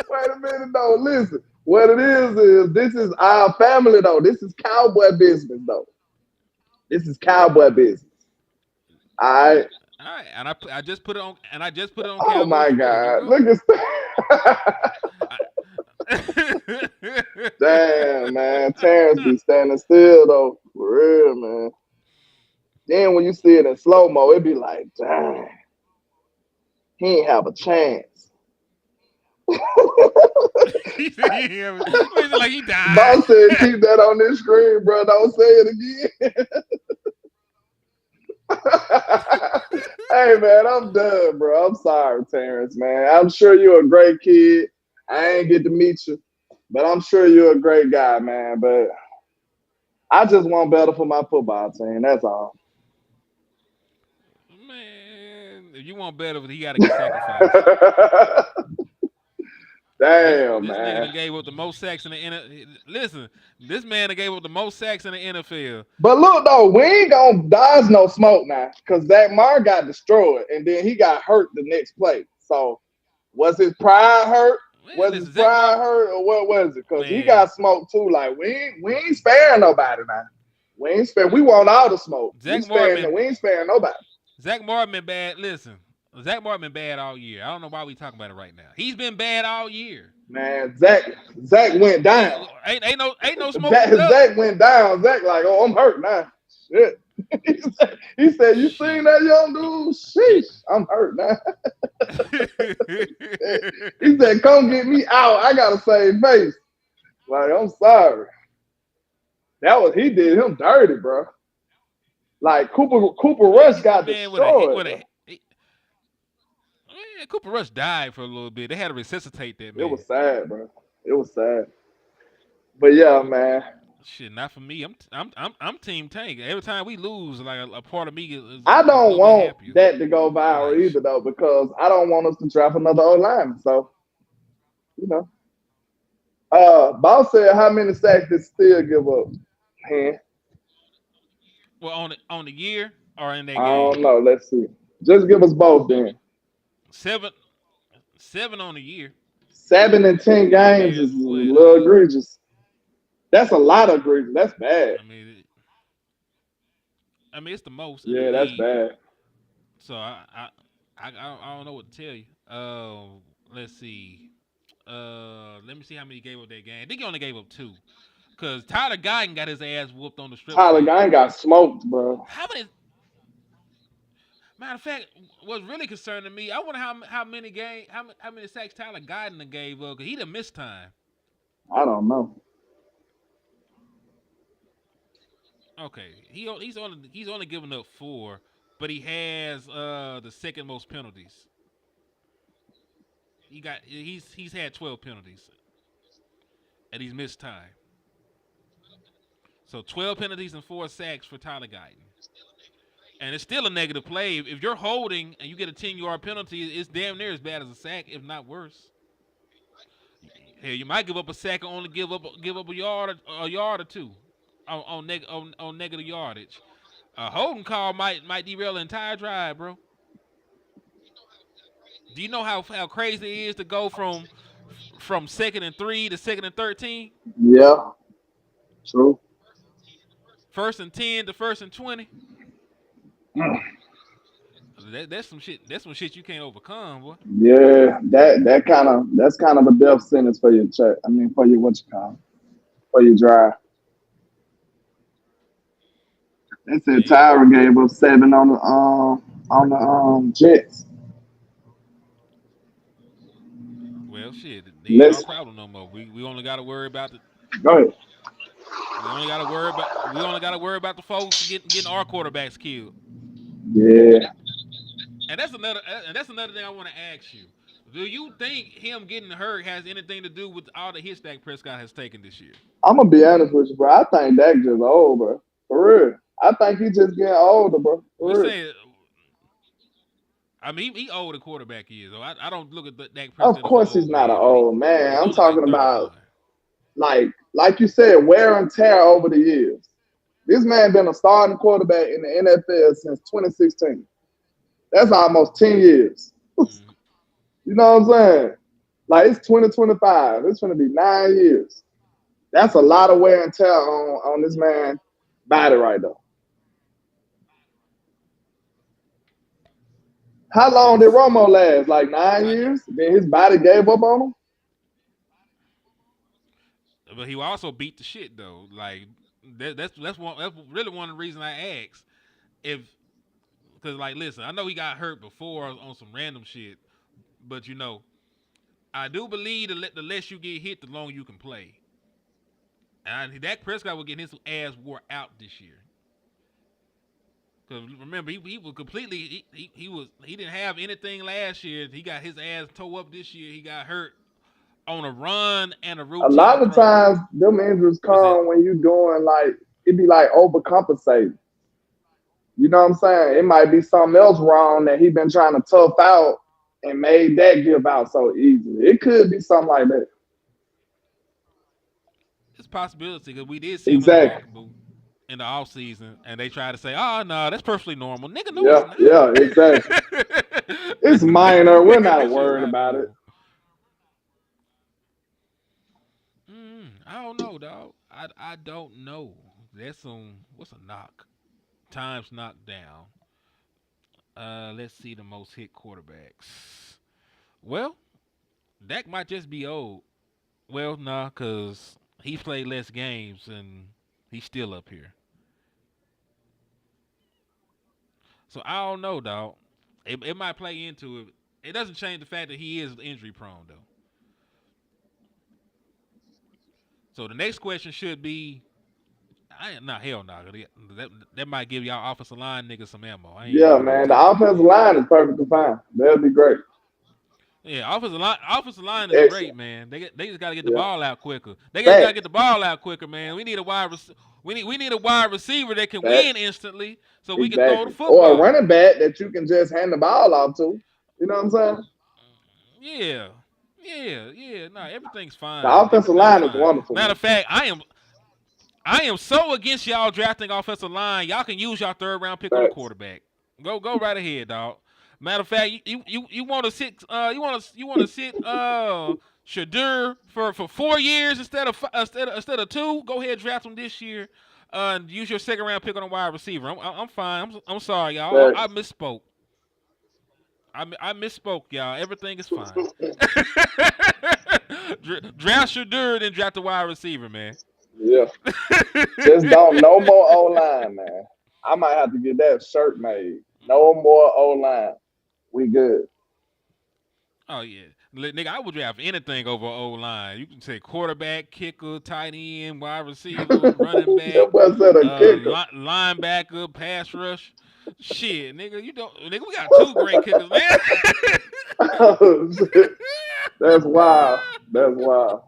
Wait a minute, though. Listen. What it is this is our family, though. This is cowboy business, though. This is cowboy business. All right. All right, and I just put it on Oh Cowboys my Twitter. You God. go. Look at damn, man. Terrence be standing still though. For real, man. Then when you see it in slow-mo, it be like, dang, he ain't have a chance. He said, yeah, it's like he died. Boss said keep that on this screen, bro. Don't say it again. Hey man, I'm done, bro. I'm sorry, Terrence, man. I'm sure you're a great kid. I ain't get to meet you, but I'm sure you're a great guy, man. But I just want better for my football team. That's all. Man, if you want better, he got to get sacrificed. This Damn, this nigga man. done gave up the most sacks in the Listen, this man done gave up the most sacks in the NFL. But look though, we ain't gonna dodge no smoke now, cause Zach Marr got destroyed, and then he got hurt the next play. So was his pride hurt? Man, Was his listen, Zach pride Martin, hurt, or what was it? Cause he man, got smoked too. Like we ain't sparing nobody now. We ain't sparing. We want all the smoke. Zach Martin, We ain't sparing nobody. Zach Martin been bad. Listen, Zach Martin been bad all year. I don't know why we talking about it right now. He's been bad all year. Man, Zach went down. Ain't no smoking up. Zach went down. Zach like, oh, I'm hurt now. Shit. He said, you seen Shit. that young dude? Sheesh, I'm hurt now. He said, come get me out. I gotta save face. Like, I'm sorry. He did him dirty, bro. Like Cooper Man, Rush got man, destroyed. man, Cooper Rush died for a little bit. They had to resuscitate that It man. was sad, bro. It was sad. But yeah, man. Shit, not for me. I'm Team Tank. Every time we lose, like a part of me is I a don't little bit want happier. that to go viral Like, either, though, because I don't want us to draft another O lineman. So, you know. Boss said, how many sacks did Steele give up? Man, well, on the year or in that I game? don't know. Let's see. Just give us both then. seven on the year. 7 and 10 The games Bears is a what? little egregious. That's a lot of egregious. That's bad. I mean, it's the most in the Yeah, that's league. bad. So I don't know what to tell you. Let's see. Let me see how many he gave up that game. I think he only gave up 2. Cause Tyler Guyton got his ass whooped on the strip Tyler sack. Guyton got smoked, bro. How many? Matter of fact, what's really concerning me, I wonder how many sacks Tyler Guyton gave up. Cause he done missed time. I don't know. Okay, he's only given up 4, but he has the second most penalties. He's had 12 penalties, and he's missed time. So 12 penalties and 4 sacks for Tyler Guyton. And it's still a negative play. If you're holding and you get a 10-yard penalty, it's damn near as bad as a sack, if not worse. Hell, you might give up a sack and only give up a yard or 2 on negative yardage. A holding call might derail the entire drive, bro. Do you know how crazy it is to go from 2nd and 3 to 2nd and 13? Yeah, true. 1st and 10 to 1st and 20. That's some shit. That's some shit you can't overcome, boy. Yeah, that's kind of a death sentence for your check. I mean, for your for your drive. They said Tyra gave up 7 on the Jets. Well, shit, they ain't our problem no more. We only got to worry about the. Go ahead. We only got to worry about the folks getting our quarterbacks killed. Yeah. And that's another thing I want to ask you. Do you think him getting hurt has anything to do with all the hits that Prescott has taken this year? I'm gonna be honest with you, bro. I think Dak just old, bro. For real. I think he just getting older, bro. I mean, he old a quarterback is. So I don't look at Dak Of Prescott. course, he's not an old man. I'm only talking about like you said, wear and tear over the years. This man been a starting quarterback in the NFL since 2016. That's almost 10 years. Mm-hmm. You know what I'm saying? Like, it's 2025. It's going to be 9 years. That's a lot of wear and tear on this man's body right there. How long did Romo last? Like 9 years? Then his body gave up on him? But he also beat the shit, though. Like, that's really one of the reasons I asked. Because, like, listen, I know he got hurt before on some random shit. But, you know, I do believe the less you get hit, the longer you can play. And Dak Prescott was getting his ass wore out this year. Because remember, he was completely he didn't have anything last year. He got his ass tore up this year. He got hurt on a run and a routine. A lot of times, them injuries come when you doing like it be like overcompensating. You know what I'm saying? It might be something else wrong that he been trying to tough out and made that give out so easily. It could be something like that. It's a possibility because we did see him in the off season, and they try to say, "Oh no, that's perfectly normal." Nigga, no, it's not. Yeah, exactly. It's minor. We're not worried about it. I don't know, dog. I don't know. That's what's a knock? Times knocked down. Let's see the most hit quarterbacks. Well, Dak might just be old. Well, nah, because he played less games and he's still up here. So I don't know, dog. It might play into it. It doesn't change the fact that he is injury prone, though. So the next question should be, hell no. That might give y'all offensive line niggas some ammo. Yeah, man. The offensive line is perfectly fine. That'll be great. Yeah, offensive line is great, man. They just gotta get the ball out quicker. They just gotta get the ball out quicker, man. We need a wide receiver that can win instantly, so we can throw the football. Or a running back that you can just hand the ball off to. You know what I'm saying? Yeah. No, everything's fine. The offensive line is wonderful. Matter of fact, I am so against y'all drafting offensive line. Y'all can use y'all third round pick on the quarterback. Go right ahead, dog. Matter of fact, you want to sit you want to sit Shadur for 4 years instead of 2. Go ahead, draft him this year. And use your second round pick on a wide receiver. I'm fine. I'm sorry, y'all. I misspoke. I misspoke, y'all. Everything is fine. Draft Shadur, then draft the wide receiver, man. Yeah. Just don't no more O line, man. I might have to get that shirt made. No more O line. We good. Oh yeah, nigga, I would draft anything over O line. You can say quarterback, kicker, tight end, wide receiver, running back, linebacker, pass rush. Shit, nigga, nigga, we got 2 great kickers, man. Oh, shit. That's wild. That's wild.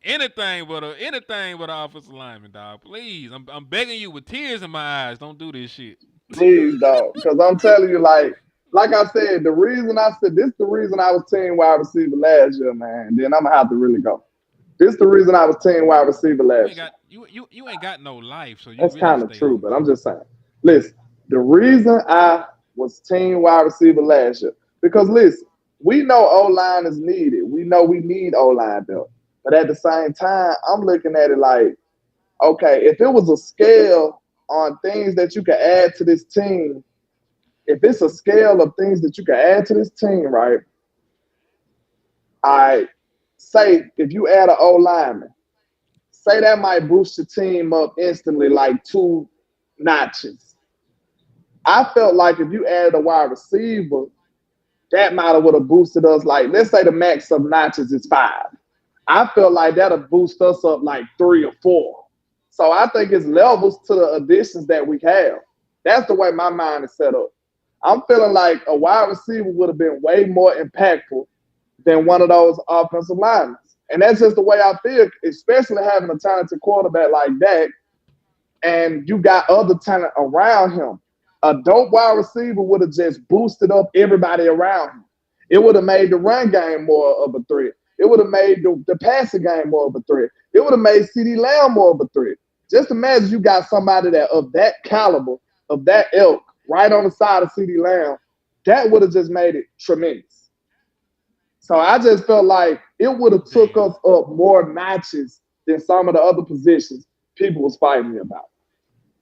Anything but an offensive lineman, dog. Please, I'm begging you with tears in my eyes. Don't do this shit. Please don't, because I'm telling you, like I said, the reason I was team wide receiver last year, man. Then I'm gonna have to really go. This the reason I was team wide receiver last year. You ain't got no life, so that's really kind of true. But I'm just saying, listen, the reason I was team wide receiver last year, because listen, we know O line is needed. We know we need O line though. But at the same time, I'm looking at it like, okay, if it was a scale on things that you can add to this team, if it's a scale of things that you can add to this team, right? I say if you add an O lineman, say that might boost your team up instantly like 2 notches. I felt like if you added a wide receiver, that might have would have boosted us like, let's say the max of notches is 5. I feel like that'll boost us up like 3 or 4. So I think it's levels to the additions that we have. That's the way my mind is set up. I'm feeling like a wide receiver would have been way more impactful than one of those offensive linemen. And that's just the way I feel, especially having a talented quarterback like that, and you got other talent around him. A dope wide receiver would have just boosted up everybody around him. It would have made the run game more of a threat. It would have made the passing game more of a threat. It would have made CeeDee Lamb more of a threat. Just imagine you got somebody that of that caliber, of that ilk, right on the side of CeeDee Lamb. That would have just made it tremendous. So I just felt like it would have took us up more notches than some of the other positions people was fighting me about.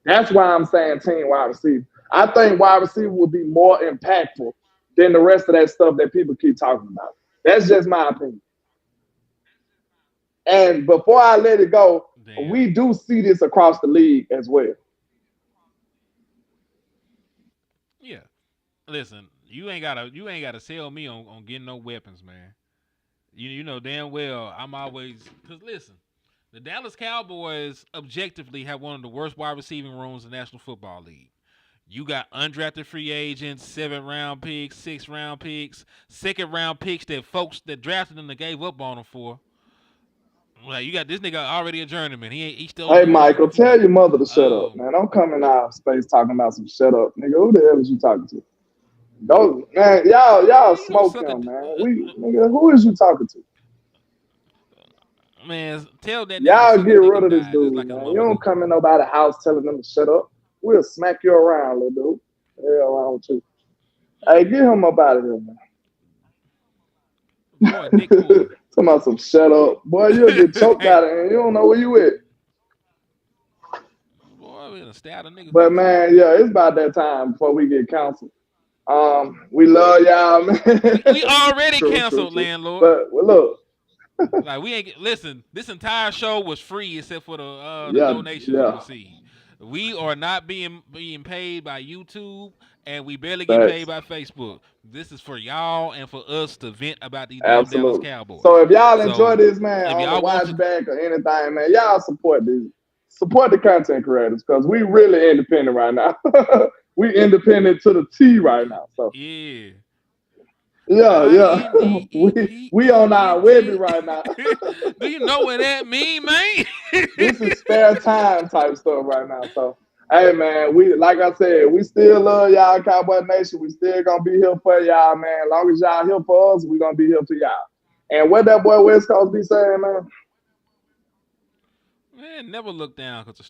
That's why I'm saying team wide receiver. I think wide receiver would be more impactful than the rest of that stuff that people keep talking about. That's just my opinion. And before I let it go, we do see this across the league as well. Yeah. Listen, you ain't gotta sell me on getting no weapons, man. You know damn well I'm always, because listen, the Dallas Cowboys objectively have one of the worst wide receiving rooms in the National Football League. You got undrafted free agents, 7th-round picks, 6th-round picks, 2nd-round picks that folks that drafted them that gave up on them for. Like, you got this nigga already a journeyman. He still. Hey, Michael, tell your mother to shut up, man. I'm coming out of space talking about some shut up, nigga. Who the hell is you talking to? Don't, man, y'all smoke him, man. Nigga, who is you talking to? Man, tell that. Y'all get rid of this dude, like man. You don't come in nobody's house telling them to shut up. We'll smack you around, little dude. Hell wrong with you. Hey, get him up out of here, man. Boy, Nick Talking about some shut up. Boy, you'll get choked out of here. You don't know where you at. Boy, we done stabbed a nigga. But, man, yeah, it's about that time before we get canceled. We love y'all, man. We already canceled, landlord. But, well, look. Like, we ain't listen. This entire show was free except for the donations we received. We are not being paid by YouTube, and we barely get paid by Facebook. This is for y'all and for us to vent about these damn Dallas Cowboys. So if y'all enjoy this, man, on the watch back or anything, man, y'all support this. Support the content creators because we really independent right now. We independent to the T right now. So yeah. Yeah. We on our Webby right now. Do you know what that mean, man? This is spare time type stuff right now. So, hey, man, like I said, we still love y'all, Cowboy Nation. We still gonna be here for y'all, man. As long as y'all here for us, we gonna be here for y'all. And what that boy West Coast be saying, man? Man, never look down because